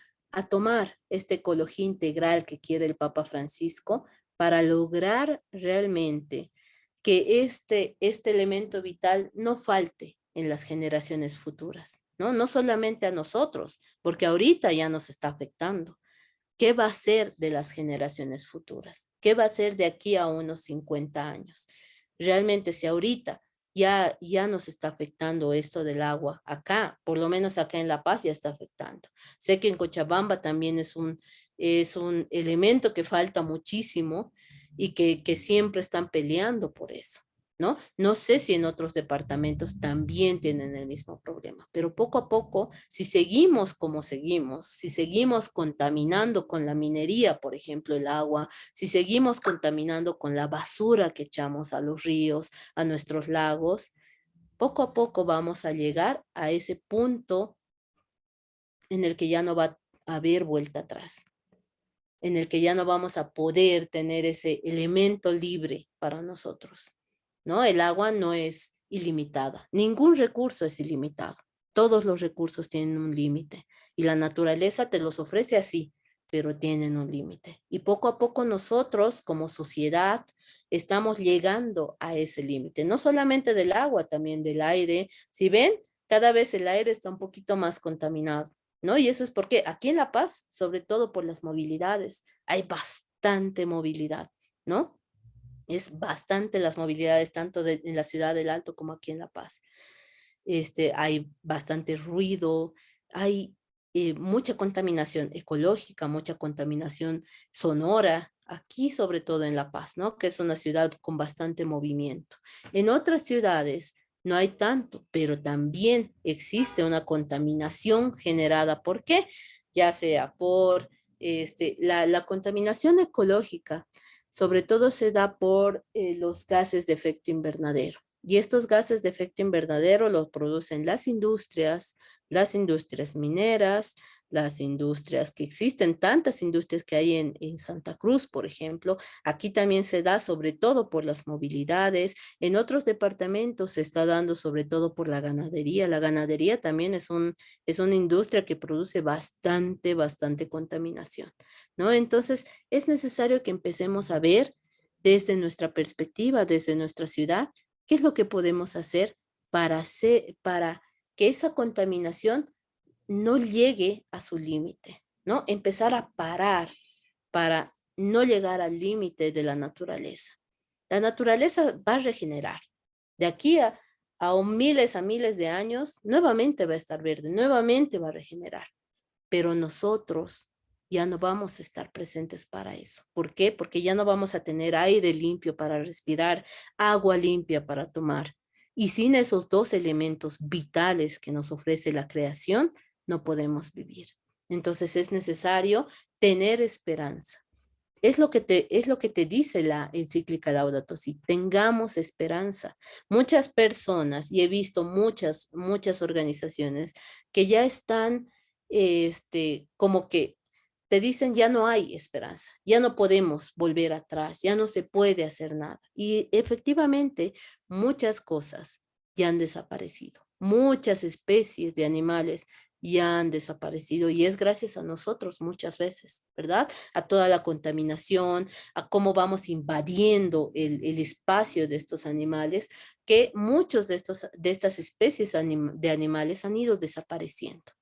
Speaker 1: tomar esta ecología integral que quiere el Papa Francisco para lograr realmente que este elemento vital no falte en las generaciones futuras, ¿no? No solamente a nosotros, porque ahorita ya nos está afectando. ¿Qué va a ser de las generaciones futuras? ¿Qué va a ser de aquí a unos 50 años? Realmente, si ahorita ya nos está afectando esto del agua, acá, por lo menos acá en La Paz ya está afectando. Sé que en Cochabamba también es un elemento que falta muchísimo y que siempre están peleando por eso, ¿no? No sé si en otros departamentos también tienen el mismo problema, pero poco a poco, si seguimos como seguimos, si seguimos contaminando con la minería, por ejemplo, el agua, si seguimos contaminando con la basura que echamos a los ríos, a nuestros lagos, poco a poco vamos a llegar a ese punto en el que ya no va a haber vuelta atrás, en el que ya no vamos a poder tener ese elemento libre para nosotros, ¿no? El agua no es ilimitada, ningún recurso es ilimitado, todos los recursos tienen un límite y la naturaleza te los ofrece así, pero tienen un límite. Y poco a poco nosotros como sociedad estamos llegando a ese límite, no solamente del agua, también del aire. Si ven, cada vez el aire está un poquito más contaminado, ¿no? Y eso es porque aquí en La Paz, sobre todo por las movilidades, hay bastante movilidad, ¿no? Es bastante las movilidades, tanto en la ciudad del Alto como aquí en La Paz. Hay bastante ruido, hay mucha contaminación ecológica, mucha contaminación sonora, aquí sobre todo en La Paz, ¿no? Que es una ciudad con bastante movimiento. En otras ciudades no hay tanto, pero también existe una contaminación generada. ¿Por qué? Ya sea por la contaminación ecológica, sobre todo se da por los gases de efecto invernadero. Y estos gases de efecto invernadero los producen las industrias mineras, las industrias que existen, tantas industrias que hay en Santa Cruz, por ejemplo. Aquí también se da sobre todo por las movilidades. En otros departamentos se está dando sobre todo por la ganadería. La ganadería también es una industria que produce bastante contaminación, ¿no? Entonces, es necesario que empecemos a ver desde nuestra perspectiva, desde nuestra ciudad, qué es lo que podemos hacer para que esa contaminación no llegue a su límite, ¿no? Empezar a parar para no llegar al límite de la naturaleza. La naturaleza va a regenerar. De aquí a miles de años, nuevamente va a estar verde, nuevamente va a regenerar, pero nosotros ya no vamos a estar presentes para eso. ¿Por qué? Porque ya no vamos a tener aire limpio para respirar, agua limpia para tomar. Y sin esos dos elementos vitales que nos ofrece la creación, no podemos vivir. Entonces es necesario tener esperanza. Es lo que te dice la encíclica Laudato Si, tengamos esperanza. Muchas personas, y he visto muchas organizaciones que ya están, como que te dicen ya no hay esperanza, ya no podemos volver atrás, ya no se puede hacer nada. Y efectivamente, muchas cosas ya han desaparecido, muchas especies de animales ya han desaparecido y es gracias a nosotros muchas veces, ¿verdad? A toda la contaminación, a cómo vamos invadiendo el espacio de estos animales, que muchos de estas especies de animales han ido desapareciendo,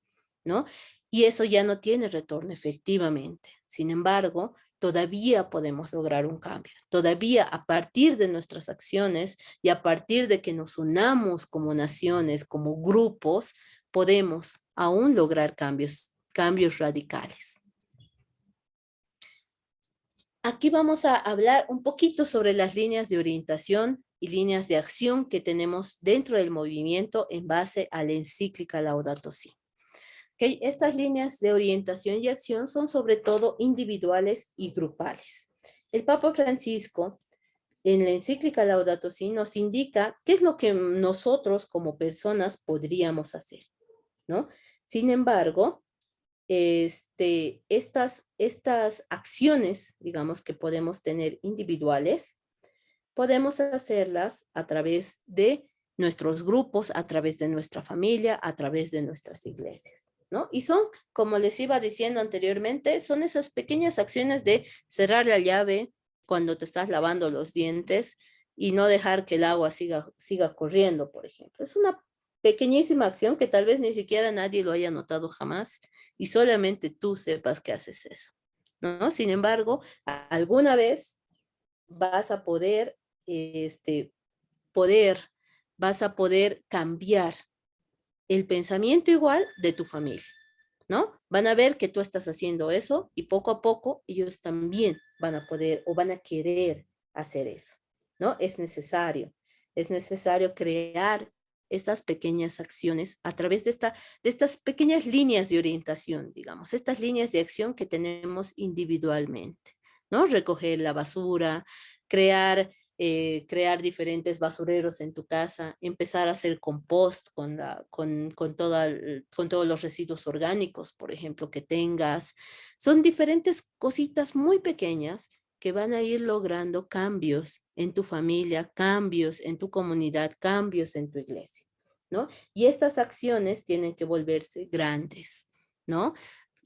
Speaker 1: ¿no? Y eso ya no tiene retorno efectivamente. Sin embargo, todavía podemos lograr un cambio. Todavía a partir de nuestras acciones y a partir de que nos unamos como naciones, como grupos, podemos aún lograr cambios radicales. Aquí vamos a hablar un poquito sobre las líneas de orientación y líneas de acción que tenemos dentro del movimiento en base a la encíclica Laudato Si. Okay, estas líneas de orientación y acción son sobre todo individuales y grupales. El Papa Francisco, en la encíclica Laudato Si, nos indica qué es lo que nosotros como personas podríamos hacer, ¿no? Sin embargo, estas acciones, digamos, que podemos tener individuales, podemos hacerlas a través de nuestros grupos, a través de nuestra familia, a través de nuestras iglesias, ¿no? Y son, como les iba diciendo anteriormente, son esas pequeñas acciones de cerrar la llave cuando te estás lavando los dientes y no dejar que el agua siga corriendo, por ejemplo. Es una pequeñísima acción que tal vez ni siquiera nadie lo haya notado jamás y solamente tú sepas que haces eso, ¿no? Sin embargo, alguna vez vas a este, poder, vas a poder cambiar el pensamiento igual de tu familia, ¿no? Van a ver que tú estás haciendo eso y poco a poco ellos también van a poder o van a querer hacer eso, ¿no? Es necesario crear estas pequeñas acciones a través de estas pequeñas líneas de orientación, digamos, estas líneas de acción que tenemos individualmente, ¿no? Recoger la basura, crear diferentes basureros en tu casa, empezar a hacer compost con todos los residuos orgánicos, por ejemplo, que tengas. Son diferentes cositas muy pequeñas que van a ir logrando cambios en tu familia, cambios en tu comunidad, cambios en tu iglesia, ¿no? Y estas acciones tienen que volverse grandes, ¿no?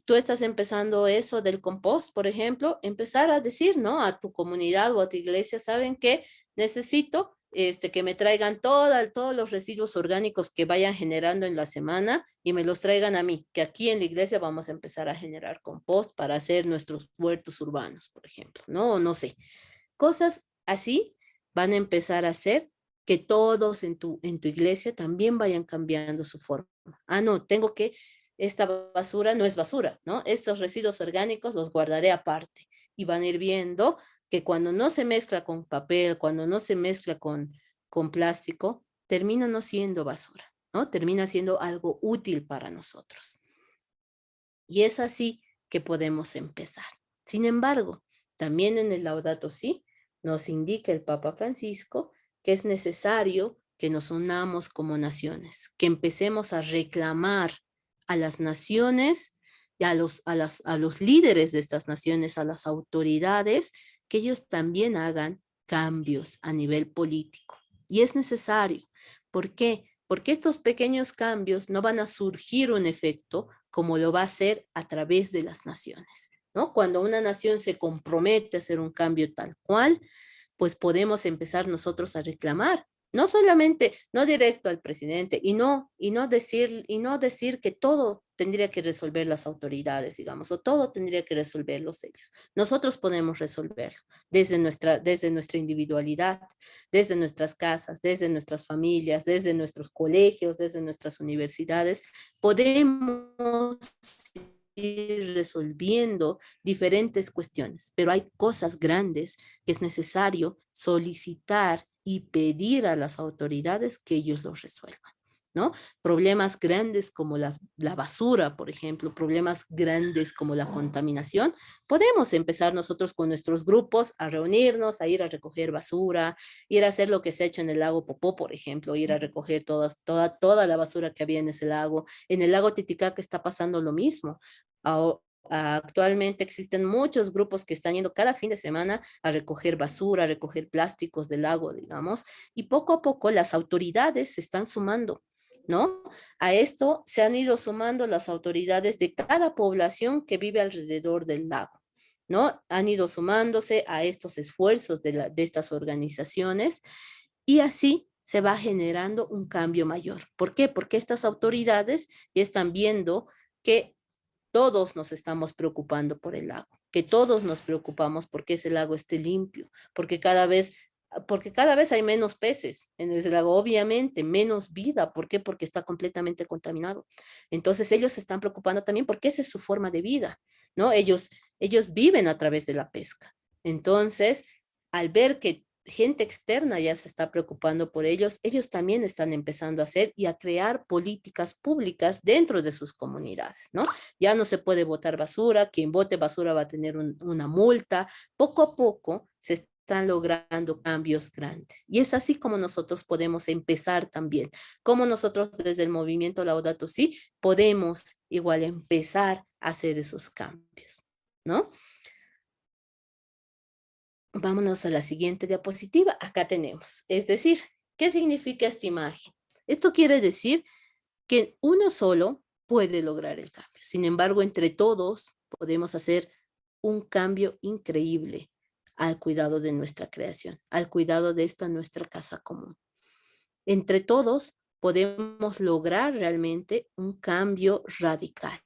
Speaker 1: Tú estás empezando eso del compost, por ejemplo, empezar a decir, ¿no? A tu comunidad o a tu iglesia, ¿saben qué? Necesito que me traigan todos los residuos orgánicos que vayan generando en la semana y me los traigan a mí, que aquí en la iglesia vamos a empezar a generar compost para hacer nuestros huertos urbanos, por ejemplo, ¿no? O no sé, cosas Así van a empezar a hacer que todos en tu iglesia también vayan cambiando su forma. Ah, no, esta basura no es basura, ¿no? Estos residuos orgánicos los guardaré aparte y van a ir viendo que cuando no se mezcla con papel, cuando no se mezcla con plástico, termina no siendo basura, ¿no? Termina siendo algo útil para nosotros. Y es así que podemos empezar. Sin embargo, también en el Laudato Si nos indica el Papa Francisco que es necesario que nos unamos como naciones, que empecemos a reclamar a las naciones y a los líderes de estas naciones, a las autoridades, que ellos también hagan cambios a nivel político. Y es necesario. ¿Por qué? Porque estos pequeños cambios no van a surgir un efecto como lo va a hacer a través de las naciones, ¿no? Cuando una nación se compromete a hacer un cambio tal cual, pues podemos empezar nosotros a reclamar, no solamente, no directo al presidente, y no decir que todo tendría que resolver las autoridades, digamos, o todo tendría que resolverlos ellos. Nosotros podemos resolverlo desde nuestra individualidad, desde nuestras casas, desde nuestras familias, desde nuestros colegios, desde nuestras universidades. Podemos ir resolviendo diferentes cuestiones, pero hay cosas grandes que es necesario solicitar y pedir a las autoridades que ellos los resuelvan, ¿no? Problemas grandes como la basura, por ejemplo, problemas grandes como la contaminación, podemos empezar nosotros con nuestros grupos a reunirnos, a ir a recoger basura, ir a hacer lo que se ha hecho en el lago Popó, por ejemplo, ir a recoger toda la basura que había en ese lago. En el lago Titicaca está pasando lo mismo. Actualmente existen muchos grupos que están yendo cada fin de semana a recoger basura, a recoger plásticos del lago, digamos, y poco a poco las autoridades se están sumando, ¿no? A esto se han ido sumando las autoridades de cada población que vive alrededor del lago, ¿no? Han ido sumándose a estos esfuerzos de estas organizaciones y así se va generando un cambio mayor. ¿Por qué? Porque estas autoridades ya están viendo que todos nos estamos preocupando por el lago, que todos nos preocupamos porque ese lago esté limpio, porque cada vez hay menos peces en ese lago, obviamente, menos vida. ¿Por qué? Porque está completamente contaminado. Entonces ellos se están preocupando también porque esa es su forma de vida, ¿no? Ellos viven a través de la pesca. Entonces, al ver que gente externa ya se está preocupando por ellos, ellos también están empezando a hacer y a crear políticas públicas dentro de sus comunidades, ¿no? Ya no se puede botar basura, quien bote basura va a tener una multa. Poco a poco se están logrando cambios grandes. Y es así como nosotros podemos empezar también, como nosotros desde el movimiento Laudato Si podemos igual empezar a hacer esos cambios, ¿no? Vámonos a la siguiente diapositiva. Acá tenemos, es decir, ¿qué significa esta imagen? Esto quiere decir que uno solo puede lograr el cambio. Sin embargo, entre todos podemos hacer un cambio increíble al cuidado de nuestra creación, al cuidado de esta nuestra casa común. Entre todos podemos lograr realmente un cambio radical.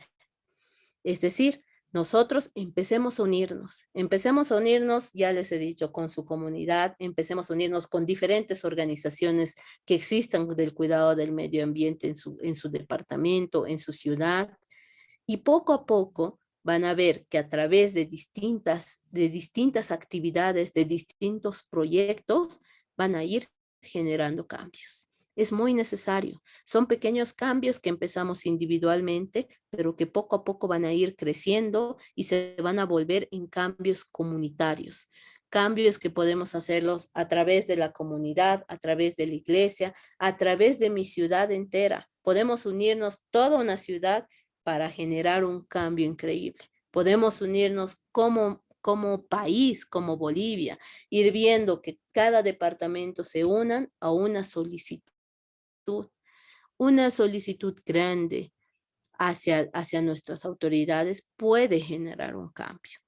Speaker 1: Es decir, nosotros empecemos a unirnos, ya les he dicho, con su comunidad, empecemos a unirnos con diferentes organizaciones que existan del cuidado del medio ambiente en su departamento, en su ciudad, y poco a poco van a ver que a través de distintas actividades, de distintos proyectos, van a ir generando cambios. Es muy necesario. Son pequeños cambios que empezamos individualmente, pero que poco a poco van a ir creciendo y se van a volver en cambios comunitarios. Cambios que podemos hacerlos a través de la comunidad, a través de la iglesia, a través de mi ciudad entera. Podemos unirnos toda una ciudad para generar un cambio increíble. Podemos unirnos como país, como Bolivia, ir viendo que cada departamento se unan a una solicitud grande hacia nuestras autoridades puede generar un cambio.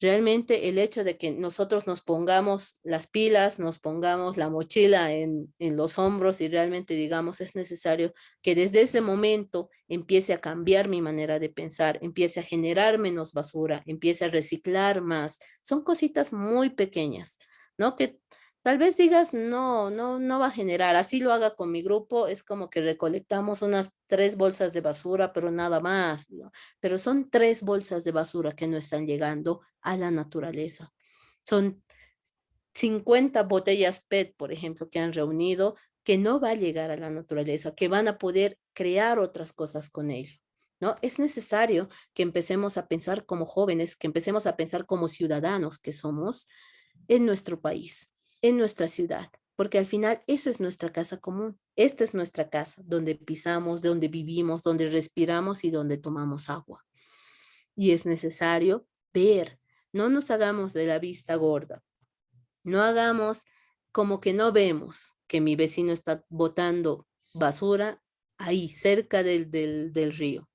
Speaker 1: Realmente el hecho de que nosotros nos pongamos las pilas, nos pongamos la mochila en los hombros y realmente digamos es necesario que desde ese momento empiece a cambiar mi manera de pensar, empiece a generar menos basura, empiece a reciclar más. Son cositas muy pequeñas, ¿no? Que tal vez digas, no, no, no va a generar, así lo haga con mi grupo, es como que recolectamos unas 3 bolsas de basura, pero nada más, ¿no? Pero son 3 bolsas de basura que no están llegando a la naturaleza. Son 50 botellas PET, por ejemplo, que han reunido, que no va a llegar a la naturaleza, que van a poder crear otras cosas con ello, ¿no? Es necesario que empecemos a pensar como jóvenes, que empecemos a pensar como ciudadanos que somos en nuestro país, en nuestra ciudad, porque al final esa es nuestra casa común. Esta es nuestra casa, donde pisamos, donde vivimos, donde respiramos y donde tomamos agua. Y es necesario ver, no nos hagamos de la vista gorda, no hagamos como que no vemos que mi vecino está botando basura ahí, cerca del río.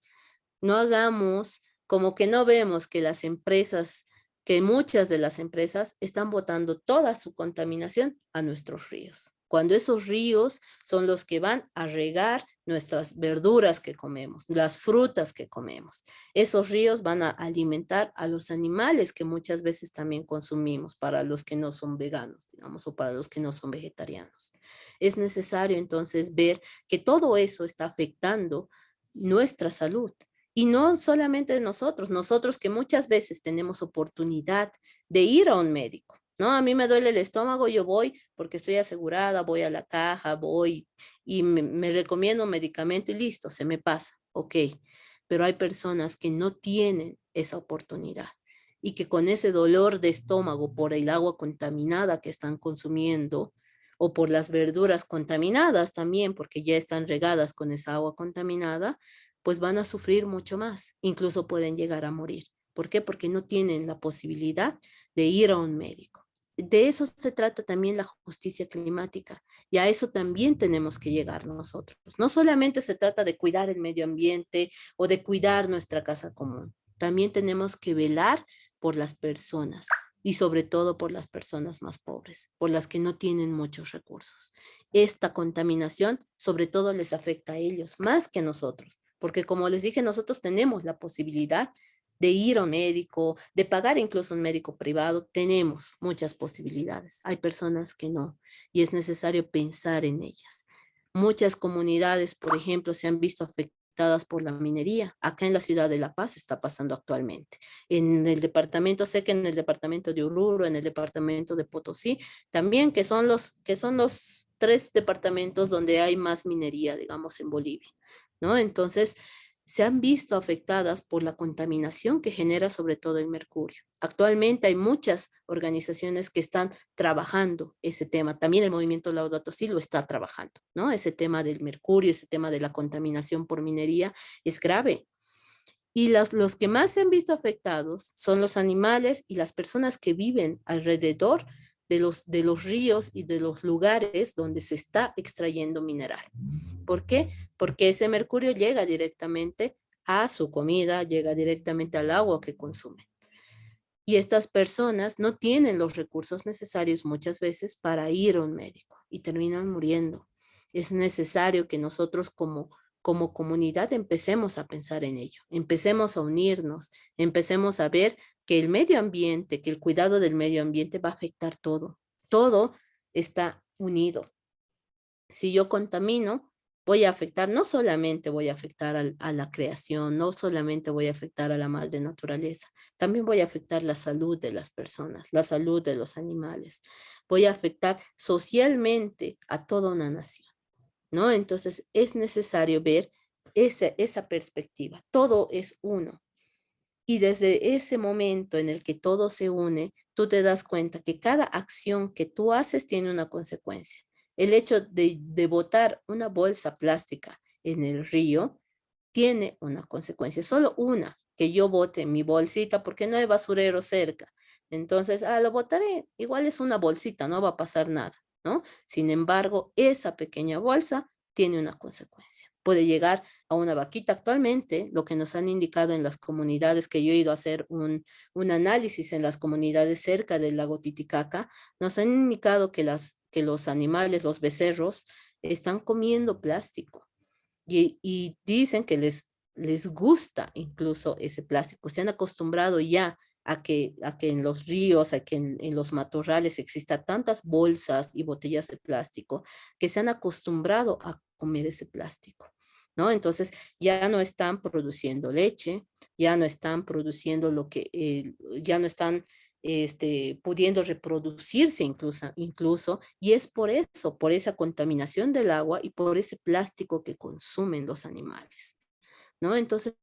Speaker 1: No hagamos como que no vemos que las empresas, que muchas de las empresas están botando toda su contaminación a nuestros ríos. Cuando esos ríos son los que van a regar nuestras verduras que comemos, las frutas que comemos. Esos ríos van a alimentar a los animales que muchas veces también consumimos para los que no son veganos, digamos, o para los que no son vegetarianos. Es necesario entonces ver que todo eso está afectando nuestra salud. Y no solamente nosotros, nosotros que muchas veces tenemos oportunidad de ir a un médico, ¿no? A mí me duele el estómago, yo voy porque estoy asegurada, voy a la caja, voy y me recomiendo un medicamento y listo, se me pasa, ok. Pero hay personas que no tienen esa oportunidad y que con ese dolor de estómago por el agua contaminada que están consumiendo o por las verduras contaminadas también, porque ya están regadas con esa agua contaminada, pues van a sufrir mucho más, incluso pueden llegar a morir. ¿Por qué? Porque no tienen la posibilidad de ir a un médico. De eso se trata también la justicia climática y a eso también tenemos que llegar nosotros. No solamente se trata de cuidar el medio ambiente o de cuidar nuestra casa común, también tenemos que velar por las personas y sobre todo por las personas más pobres, por las que no tienen muchos recursos. Esta contaminación sobre todo les afecta a ellos más que a nosotros, porque como les dije, nosotros tenemos la posibilidad de ir a un médico, de pagar incluso un médico privado, tenemos muchas posibilidades. Hay personas que no, y es necesario pensar en ellas. Muchas comunidades, por ejemplo, se han visto afectadas por la minería. Acá en la ciudad de La Paz está pasando actualmente. En el departamento, sé que en el departamento de Oruro, en el departamento de Potosí, también que son los 3 departamentos donde hay más minería, digamos, en Bolivia, ¿no? Entonces, se han visto afectadas por la contaminación que genera sobre todo el mercurio. Actualmente hay muchas organizaciones que están trabajando ese tema. También el movimiento Laudato Si lo está trabajando, ¿no? Ese tema del mercurio, ese tema de la contaminación por minería es grave. Y los que más se han visto afectados son los animales y las personas que viven alrededor de los ríos y de los lugares donde se está extrayendo mineral. ¿Por qué? Porque ese mercurio llega directamente a su comida, llega directamente al agua que consumen. Y estas personas no tienen los recursos necesarios muchas veces para ir a un médico y terminan muriendo. Es necesario que nosotros como comunidad empecemos a pensar en ello, empecemos a unirnos, empecemos a ver que el medio ambiente, que el cuidado del medio ambiente va a afectar todo. Todo está unido. Si yo contamino, voy a afectar, no solamente voy a afectar a la creación, no solamente voy a afectar a la madre naturaleza, también voy a afectar la salud de las personas, la salud de los animales, voy a afectar socialmente a toda una nación, ¿no? Entonces es necesario ver esa perspectiva, todo es uno. Y desde ese momento en el que todo se une, tú te das cuenta que cada acción que tú haces tiene una consecuencia. El hecho de botar una bolsa plástica en el río tiene una consecuencia, solo una, que yo bote mi bolsita porque no hay basurero cerca. Entonces, lo botaré, igual es una bolsita, no va a pasar nada, ¿no? Sin embargo, esa pequeña bolsa tiene una consecuencia. Puede llegar a una vaquita actualmente, lo que nos han indicado en las comunidades, que yo he ido a hacer un análisis en las comunidades cerca del lago Titicaca, nos han indicado que los animales, los becerros, están comiendo plástico y dicen que les gusta incluso ese plástico, se han acostumbrado ya a que en los ríos, a que en los matorrales exista tantas bolsas y botellas de plástico que se han acostumbrado a comer ese plástico, ¿no? Entonces ya no están produciendo leche, ya no están produciendo ya no están pudiendo reproducirse incluso, y es por eso, por esa contaminación del agua y por ese plástico que consumen los animales, ¿no? Entonces,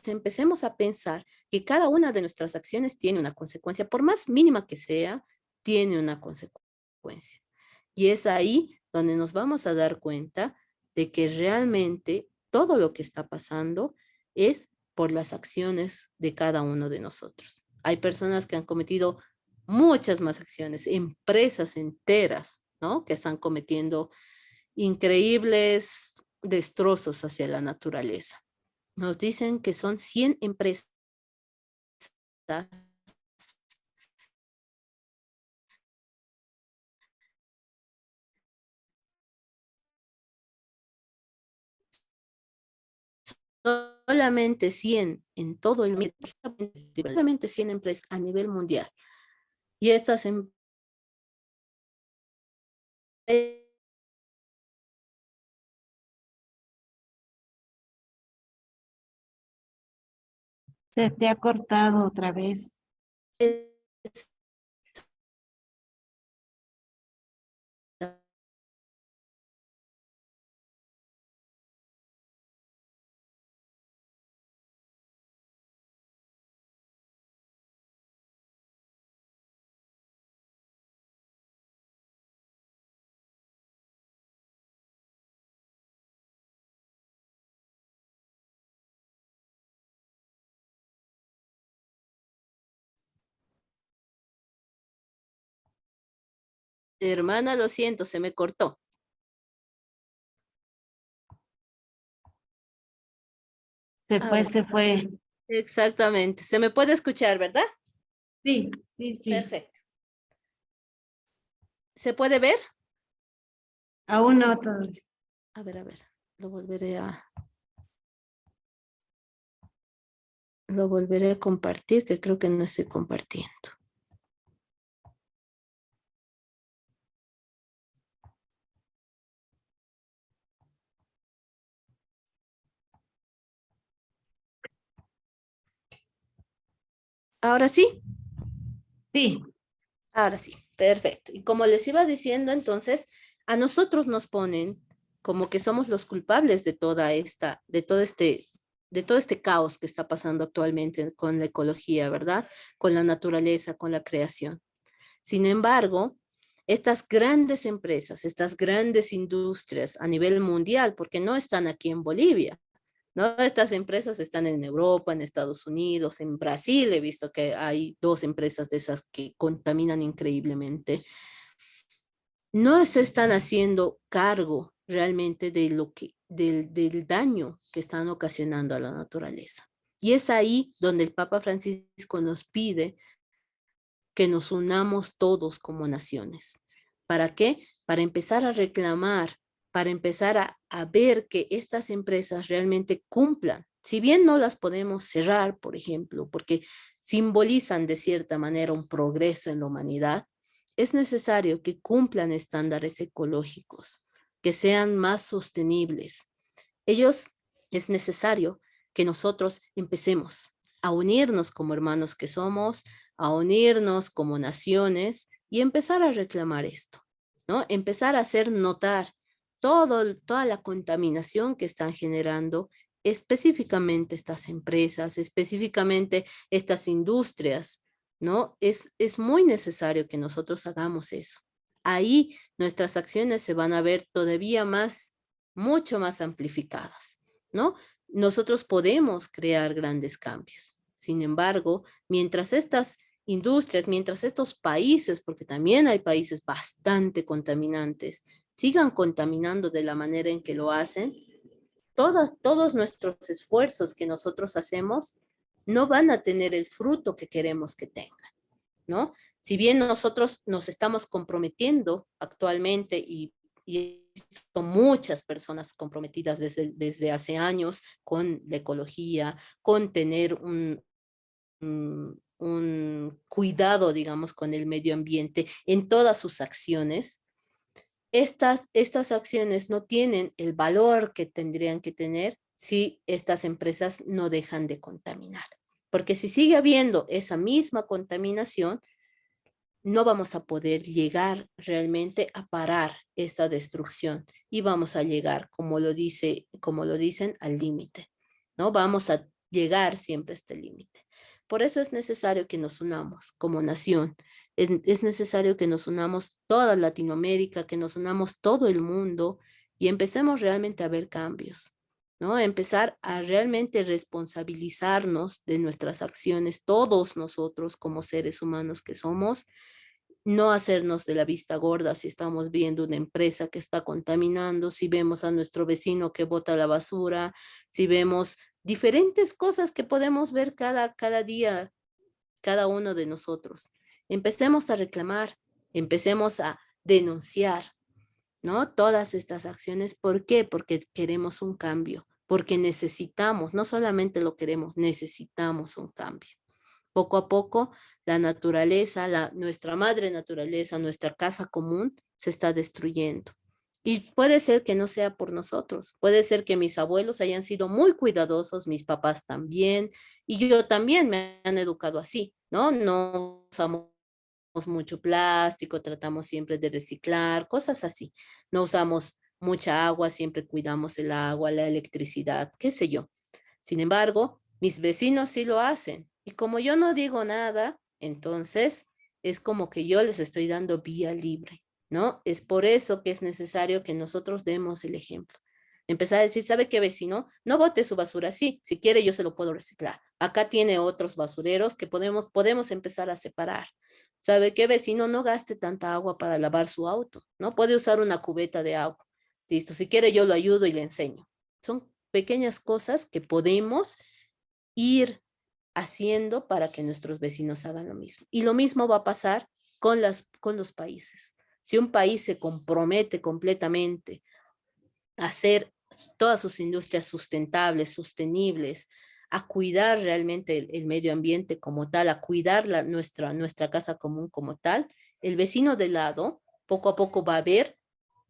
Speaker 1: empecemos a pensar que cada una de nuestras acciones tiene una consecuencia, por más mínima que sea, tiene una consecuencia. Y es ahí donde nos vamos a dar cuenta de que realmente todo lo que está pasando es por las acciones de cada uno de nosotros. Hay personas que han cometido muchas más acciones, empresas enteras, ¿no? Que están cometiendo increíbles destrozos hacia la naturaleza. Nos dicen que son 100 empresas solamente 100 en todo el mundo, solamente 100 empresas a nivel mundial. Y estas empresas
Speaker 2: Se te ha cortado otra vez.
Speaker 1: Hermana, lo siento, se me cortó.
Speaker 2: Se
Speaker 1: A
Speaker 2: fue,
Speaker 1: ver,
Speaker 2: se fue.
Speaker 1: exactamente. Se me puede escuchar, ¿verdad?
Speaker 2: Sí, sí, sí.
Speaker 1: Perfecto. ¿Se puede ver?
Speaker 2: Aún no todavía.
Speaker 1: A ver, lo volveré a, lo volveré a compartir, que creo que no estoy compartiendo. Ahora sí.
Speaker 2: Sí,
Speaker 1: Ahora sí, perfecto. Y como les iba diciendo, entonces, a nosotros nos ponen como que somos los culpables de de todo este caos que está pasando actualmente con la ecología, ¿verdad? Con la naturaleza, con la creación. Sin embargo, estas grandes empresas, estas grandes industrias a nivel mundial, porque no están aquí en Bolivia, ¿no? Estas empresas están en Europa, en Estados Unidos, en Brasil. He visto que hay dos empresas de esas que contaminan increíblemente. No se están haciendo cargo realmente de del daño que están ocasionando a la naturaleza. Y es ahí donde el Papa Francisco nos pide que nos unamos todos como naciones. ¿Para qué? Para empezar a reclamar, para empezar a ver que estas empresas realmente cumplan. Si bien no las podemos cerrar, por ejemplo, porque simbolizan de cierta manera un progreso en la humanidad, es necesario que cumplan estándares ecológicos, que sean más sostenibles. Ellos, es necesario que nosotros empecemos a unirnos como hermanos que somos, a unirnos como naciones y empezar a reclamar esto, ¿no? Empezar a hacer notar toda la contaminación que están generando específicamente estas empresas, específicamente estas industrias, ¿no? Es muy necesario que nosotros hagamos eso. Ahí nuestras acciones se van a ver todavía más, mucho más amplificadas, ¿no? Nosotros podemos crear grandes cambios. Sin embargo, mientras estas industrias, mientras estos países, porque también hay países bastante contaminantes, sigan contaminando de la manera en que lo hacen, todos nuestros esfuerzos que nosotros hacemos no van a tener el fruto que queremos que tengan, ¿no? Si bien nosotros nos estamos comprometiendo actualmente y son muchas personas comprometidas desde hace años con la ecología, con tener un un cuidado, digamos, con el medio ambiente en todas sus acciones, estas acciones no tienen el valor que tendrían que tener si estas empresas no dejan de contaminar. Porque si sigue habiendo esa misma contaminación, no vamos a poder llegar realmente a parar esta destrucción y vamos a llegar, como lo dicen, al límite, ¿no? Vamos a llegar siempre a este límite. Por eso es necesario que nos unamos como nación. Es necesario que nos unamos toda Latinoamérica, que nos unamos todo el mundo y empecemos realmente a ver cambios, ¿no? Empezar a realmente responsabilizarnos de nuestras acciones, todos nosotros como seres humanos que somos, no hacernos de la vista gorda si estamos viendo una empresa que está contaminando, si vemos a nuestro vecino que bota la basura, si vemos diferentes cosas que podemos ver cada día, cada uno de nosotros. Empecemos a reclamar, empecemos a denunciar, ¿no? Todas estas acciones. ¿Por qué? Porque queremos un cambio, porque necesitamos, no solamente lo queremos, necesitamos un cambio. Poco a poco, la naturaleza, nuestra madre naturaleza, nuestra casa común se está destruyendo. Y puede ser que no sea por nosotros, puede ser que mis abuelos hayan sido muy cuidadosos, mis papás también, y yo también me han educado así, ¿no? No usamos mucho plástico, tratamos siempre de reciclar, cosas así. No usamos mucha agua, siempre cuidamos el agua, la electricidad, qué sé yo. Sin embargo, mis vecinos sí lo hacen. Y como yo no digo nada, entonces es como que yo les estoy dando vía libre, ¿no? Es por eso que es necesario que nosotros demos el ejemplo. Empezar a decir, ¿sabe qué, vecino? No bote su basura así. Si quiere, yo se lo puedo reciclar. Acá tiene otros basureros que podemos empezar a separar. ¿Sabe qué, vecino? No gaste tanta agua para lavar su auto, ¿no? Puede usar una cubeta de agua. Listo. Si quiere, yo lo ayudo y le enseño. Son pequeñas cosas que podemos ir haciendo para que nuestros vecinos hagan lo mismo. Y lo mismo va a pasar con los países. Si un país se compromete completamente a hacer todas sus industrias sustentables, sostenibles, a cuidar realmente el medio ambiente como tal, a cuidar nuestra casa común como tal, el vecino de lado poco a poco va a ver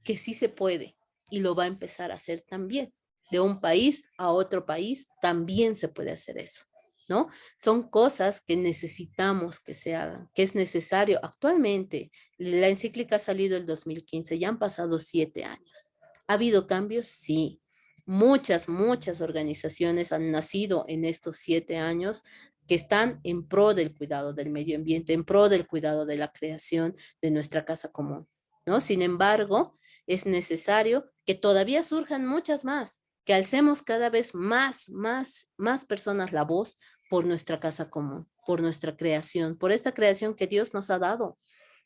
Speaker 1: que sí se puede y lo va a empezar a hacer también. De un país a otro país también se puede hacer eso, ¿no? Son cosas que necesitamos que se hagan, que es necesario actualmente. La encíclica ha salido el 2015, ya han pasado 7 años. ¿Ha habido cambios? Sí. Muchas organizaciones han nacido en estos 7 años que están en pro del cuidado del medio ambiente, en pro del cuidado de la creación de nuestra casa común, ¿no? Sin embargo, es necesario que todavía surjan muchas más, que alcemos cada vez más personas la voz por nuestra casa común, por nuestra creación, por esta creación que Dios nos ha dado,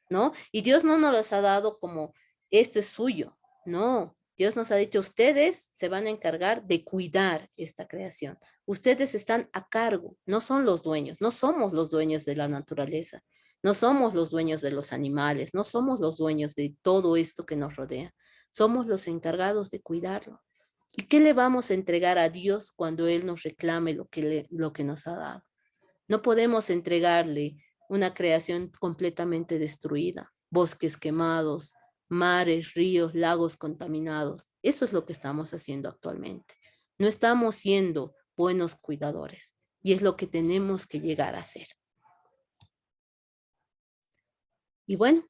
Speaker 1: ¿no? Y Dios no nos las ha dado como, esto es suyo, no. Dios nos ha dicho, ustedes se van a encargar de cuidar esta creación. Ustedes están a cargo, no son los dueños, no somos los dueños de la naturaleza, no somos los dueños de los animales, no somos los dueños de todo esto que nos rodea. Somos los encargados de cuidarlo. ¿Y qué le vamos a entregar a Dios cuando Él nos reclame lo que nos ha dado? No podemos entregarle una creación completamente destruida, bosques quemados, mares, ríos, lagos contaminados. Eso es lo que estamos haciendo actualmente. No estamos siendo buenos cuidadores y es lo que tenemos que llegar a ser. Y bueno,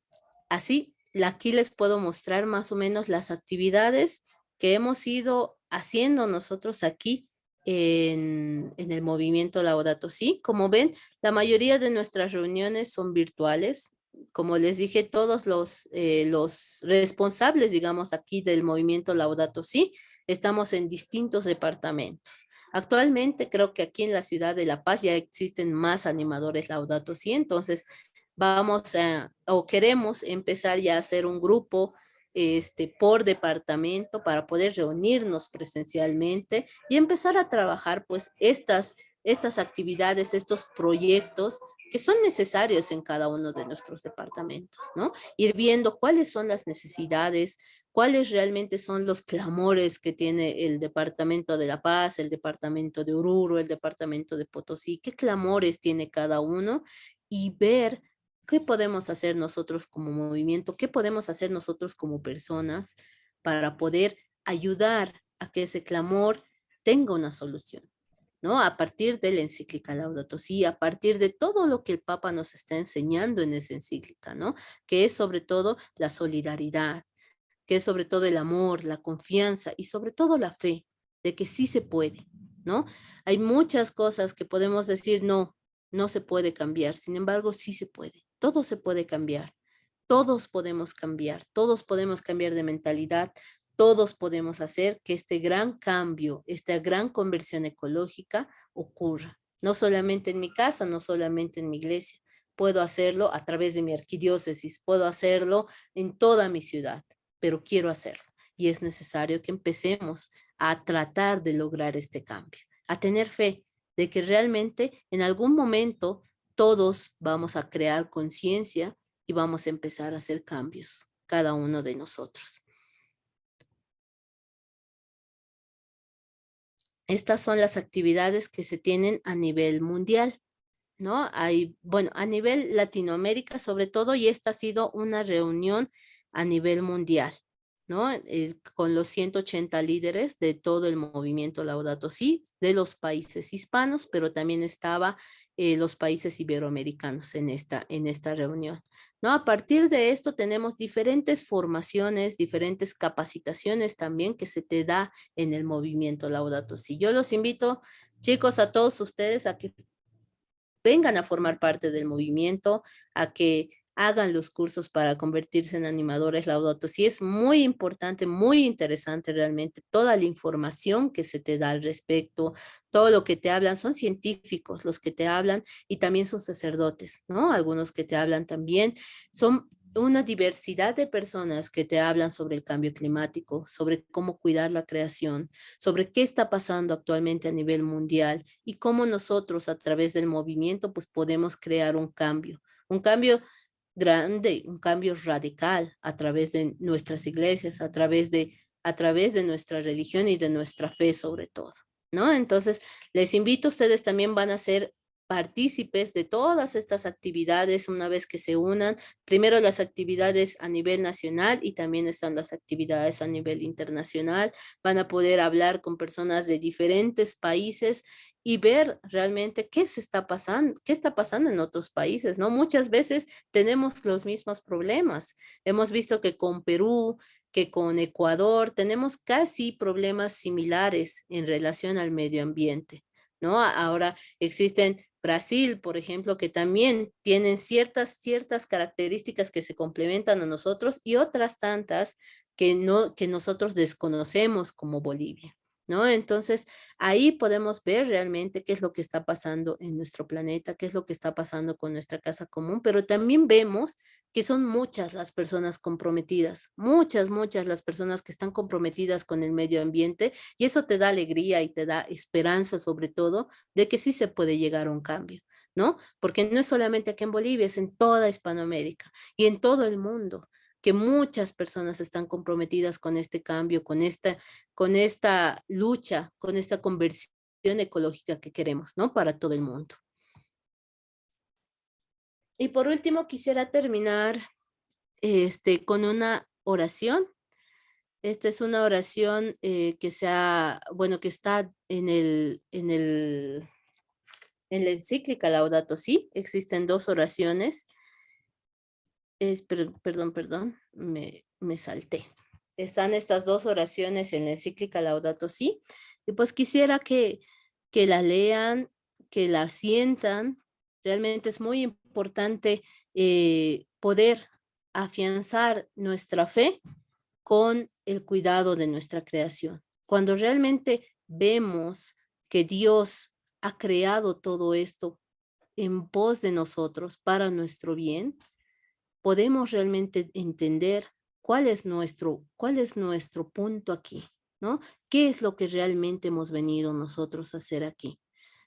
Speaker 1: así aquí les puedo mostrar más o menos las actividades que hemos ido haciendo nosotros aquí en el movimiento Laudato Si. Como ven, la mayoría de nuestras reuniones son virtuales. Como les dije, todos los responsables, digamos, aquí del movimiento Laudato Si, estamos en distintos departamentos. Actualmente creo que aquí en la ciudad de La Paz ya existen más animadores Laudato Si, entonces o queremos empezar ya a hacer un grupo por departamento para poder reunirnos presencialmente y empezar a trabajar pues estas actividades, estos proyectos que son necesarios en cada uno de nuestros departamentos, ¿no? Ir viendo cuáles son las necesidades, cuáles realmente son los clamores que tiene el departamento de La Paz, el departamento de Oruro, el departamento de Potosí, qué clamores tiene cada uno y ver qué podemos hacer nosotros como movimiento, qué podemos hacer nosotros como personas para poder ayudar a que ese clamor tenga una solución, ¿no? A partir de la encíclica Laudato Si, a partir de todo lo que el Papa nos está enseñando en esa encíclica, ¿no? Que es sobre todo la solidaridad, que es sobre todo el amor, la confianza y sobre todo la fe de que sí se puede, ¿no? Hay muchas cosas que podemos decir, no, no se puede cambiar, sin embargo, sí se puede, todo se puede cambiar. Todos podemos cambiar de mentalidad, todos podemos hacer que este gran cambio, esta gran conversión ecológica ocurra. No solamente en mi casa, no solamente en mi iglesia. Puedo hacerlo a través de mi arquidiócesis, puedo hacerlo en toda mi ciudad, pero quiero hacerlo. Y es necesario que empecemos a tratar de lograr este cambio, a tener fe de que realmente en algún momento todos vamos a crear conciencia y vamos a empezar a hacer cambios, cada uno de nosotros. Estas son las actividades que se tienen a nivel mundial, ¿no? Hay, bueno, a nivel Latinoamérica sobre todo, y esta ha sido una reunión a nivel mundial, ¿no? Con los 180 líderes de todo el movimiento Laudato Si, de los países hispanos, pero también estaba los países iberoamericanos en esta reunión, ¿no? A partir de esto tenemos diferentes formaciones, diferentes capacitaciones también que se te da en el movimiento Laudato Si. Yo los invito, chicos, a todos ustedes a que vengan a formar parte del movimiento, a que hagan los cursos para convertirse en animadores Laudato Si. Es muy importante, muy interesante realmente toda la información que se te da al respecto, todo lo que te hablan, son científicos los que te hablan y también son sacerdotes, ¿no? Algunos que te hablan también, son una diversidad de personas que te hablan sobre el cambio climático, sobre cómo cuidar la creación, sobre qué está pasando actualmente a nivel mundial y cómo nosotros a través del movimiento pues podemos crear un cambio grande, un cambio radical a través de nuestras iglesias, a través de nuestra religión y de nuestra fe sobre todo, ¿no? Entonces, les invito, ustedes también van a ser partícipes de todas estas actividades una vez que se unan. Primero las actividades a nivel nacional y también están las actividades a nivel internacional. Van a poder hablar con personas de diferentes países y ver realmente qué se está pasando, qué está pasando en otros países, ¿no? Muchas veces tenemos los mismos problemas. Hemos visto que con Perú, que con Ecuador tenemos casi problemas similares en relación al medio ambiente, ¿no? Ahora existen Brasil, por ejemplo, que también tienen ciertas características que se complementan a nosotros y otras tantas que nosotros desconocemos como Bolivia, ¿no? Entonces, ahí podemos ver realmente qué es lo que está pasando en nuestro planeta, qué es lo que está pasando con nuestra casa común, pero también vemos que son muchas las personas comprometidas, muchas las personas que están comprometidas con el medio ambiente y eso te da alegría y te da esperanza sobre todo de que sí se puede llegar a un cambio, ¿no? Porque no es solamente aquí en Bolivia, es en toda Hispanoamérica y en todo el mundo que muchas personas están comprometidas con este cambio, con esta lucha, con esta conversión ecológica que queremos, ¿no? Para todo el mundo. Y por último, quisiera terminar con una oración. Esta es una oración que está en la encíclica Laudato Si. Existen dos oraciones. Perdón, me salté. Están estas dos oraciones en la encíclica Laudato Si. Y pues quisiera que la lean, que la sientan. Realmente es muy importante poder afianzar nuestra fe con el cuidado de nuestra creación. Cuando realmente vemos que Dios ha creado todo esto en pos de nosotros para nuestro bien, podemos realmente entender cuál es nuestro punto aquí, ¿no? ¿Qué es lo que realmente hemos venido nosotros a hacer aquí?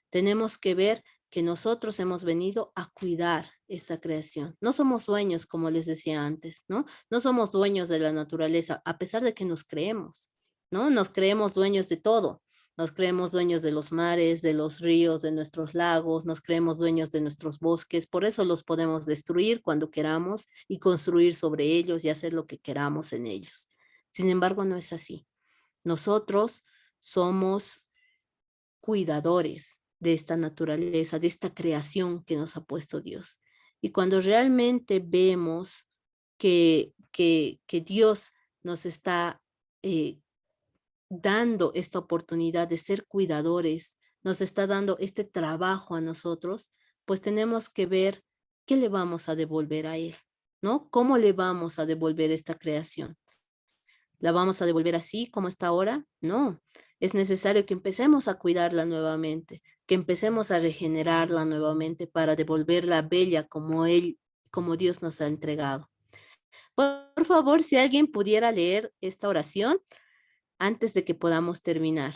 Speaker 1: Tenemos que ver que nosotros hemos venido a cuidar esta creación. No somos dueños, como les decía antes, ¿no? No somos dueños de la naturaleza, a pesar de que nos creemos, ¿no? Nos creemos dueños de todo. Nos creemos dueños de los mares, de los ríos, de nuestros lagos, nos creemos dueños de nuestros bosques, por eso los podemos destruir cuando queramos y construir sobre ellos y hacer lo que queramos en ellos. Sin embargo, no es así. Nosotros somos cuidadores de esta naturaleza, de esta creación que nos ha puesto Dios. Y cuando realmente vemos que Dios nos está dando esta oportunidad de ser cuidadores, nos está dando este trabajo a nosotros, pues tenemos que ver qué le vamos a devolver a Él, ¿no? ¿Cómo le vamos a devolver esta creación? ¿La vamos a devolver así como está ahora? No, es necesario que empecemos a cuidarla nuevamente, que empecemos a regenerarla nuevamente para devolverla bella como Él, como Dios nos ha entregado. Por favor, si alguien pudiera leer esta oración antes de que podamos terminar.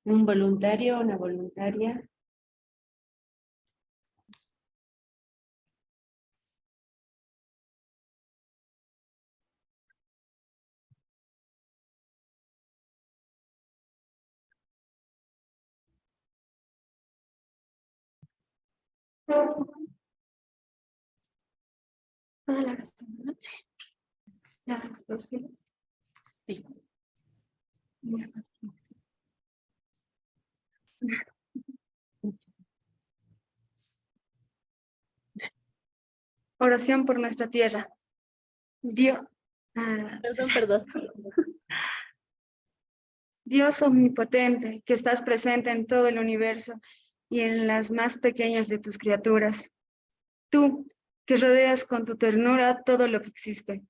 Speaker 2: Un voluntario, una voluntaria.
Speaker 3: Toda la oración, ¿no? Las dos filas.
Speaker 2: Sí.
Speaker 3: Oración por nuestra tierra. Dios,
Speaker 1: Perdón.
Speaker 3: Dios omnipotente, que estás presente en todo el universo y en las más pequeñas de tus criaturas. Tú, que rodeas con tu ternura todo lo que existe.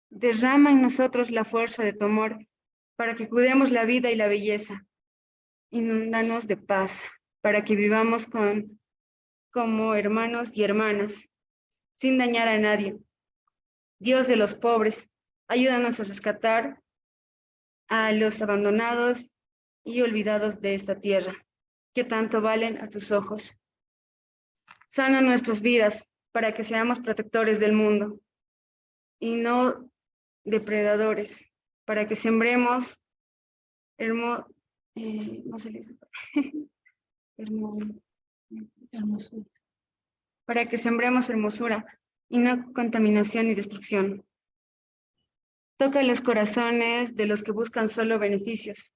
Speaker 3: Derrama en nosotros la fuerza de tu amor para que cuidemos la vida y la belleza. Inúndanos de paz para que vivamos como hermanos y hermanas, sin dañar a nadie. Dios de los pobres, ayúdanos a rescatar a los abandonados y olvidados de esta tierra, que tanto valen a tus ojos. Sana nuestras vidas para que seamos protectores del mundo y no depredadores, para que sembremos no se les hermosura, para que sembremos hermosura y no contaminación y destrucción. Toca los corazones de los que buscan solo beneficios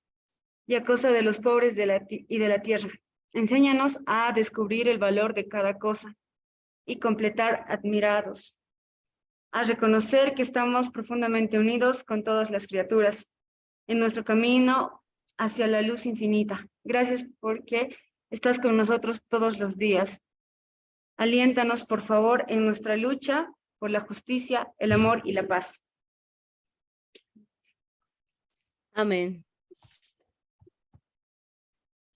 Speaker 3: y a costa de los pobres y de la tierra. Enséñanos a descubrir el valor de cada cosa y completar admirados, a reconocer que estamos profundamente unidos con todas las criaturas en nuestro camino hacia la luz infinita. Gracias porque estás con nosotros todos los días. Aliéntanos, por favor, en nuestra lucha por la justicia, el amor y la paz.
Speaker 1: Amén.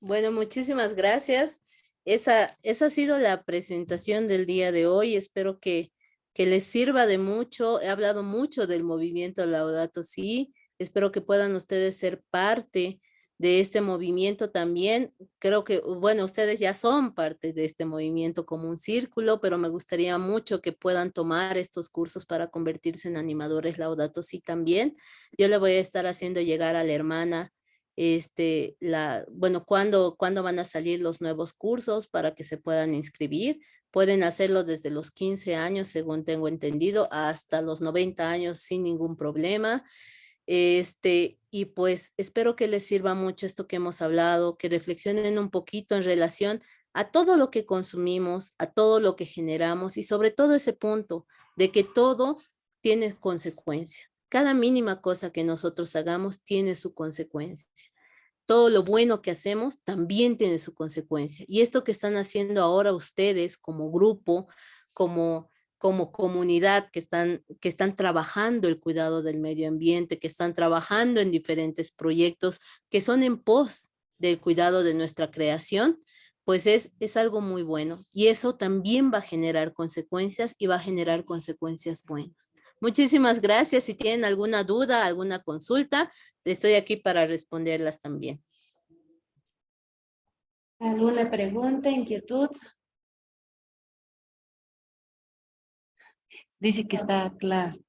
Speaker 1: Bueno, muchísimas gracias. Esa ha sido la presentación del día de hoy. Espero que les sirva de mucho. He hablado mucho del movimiento Laudato Si. Espero que puedan ustedes ser parte de este movimiento también. Creo que, bueno, ustedes ya son parte de este movimiento como un círculo, pero me gustaría mucho que puedan tomar estos cursos para convertirse en animadores Laudato Si también. Yo le voy a estar haciendo llegar a la hermana bueno, ¿cuándo van a salir los nuevos cursos para que se puedan inscribir? Pueden hacerlo desde los 15 años, según tengo entendido, hasta los 90 años sin ningún problema. Y pues espero que les sirva mucho esto que hemos hablado, que reflexionen un poquito en relación a todo lo que consumimos, a todo lo que generamos y sobre todo ese punto de que todo tiene consecuencia. Cada mínima cosa que nosotros hagamos tiene su consecuencia. Todo lo bueno que hacemos también tiene su consecuencia. Y esto que están haciendo ahora ustedes como grupo, como comunidad que están trabajando el cuidado del medio ambiente, que están trabajando en diferentes proyectos que son en pos del cuidado de nuestra creación, pues es algo muy bueno. Y eso también va a generar consecuencias y va a generar consecuencias buenas. Muchísimas gracias. Si tienen alguna duda, alguna consulta, estoy aquí para responderlas también.
Speaker 2: ¿Alguna pregunta, inquietud? Dice que está claro.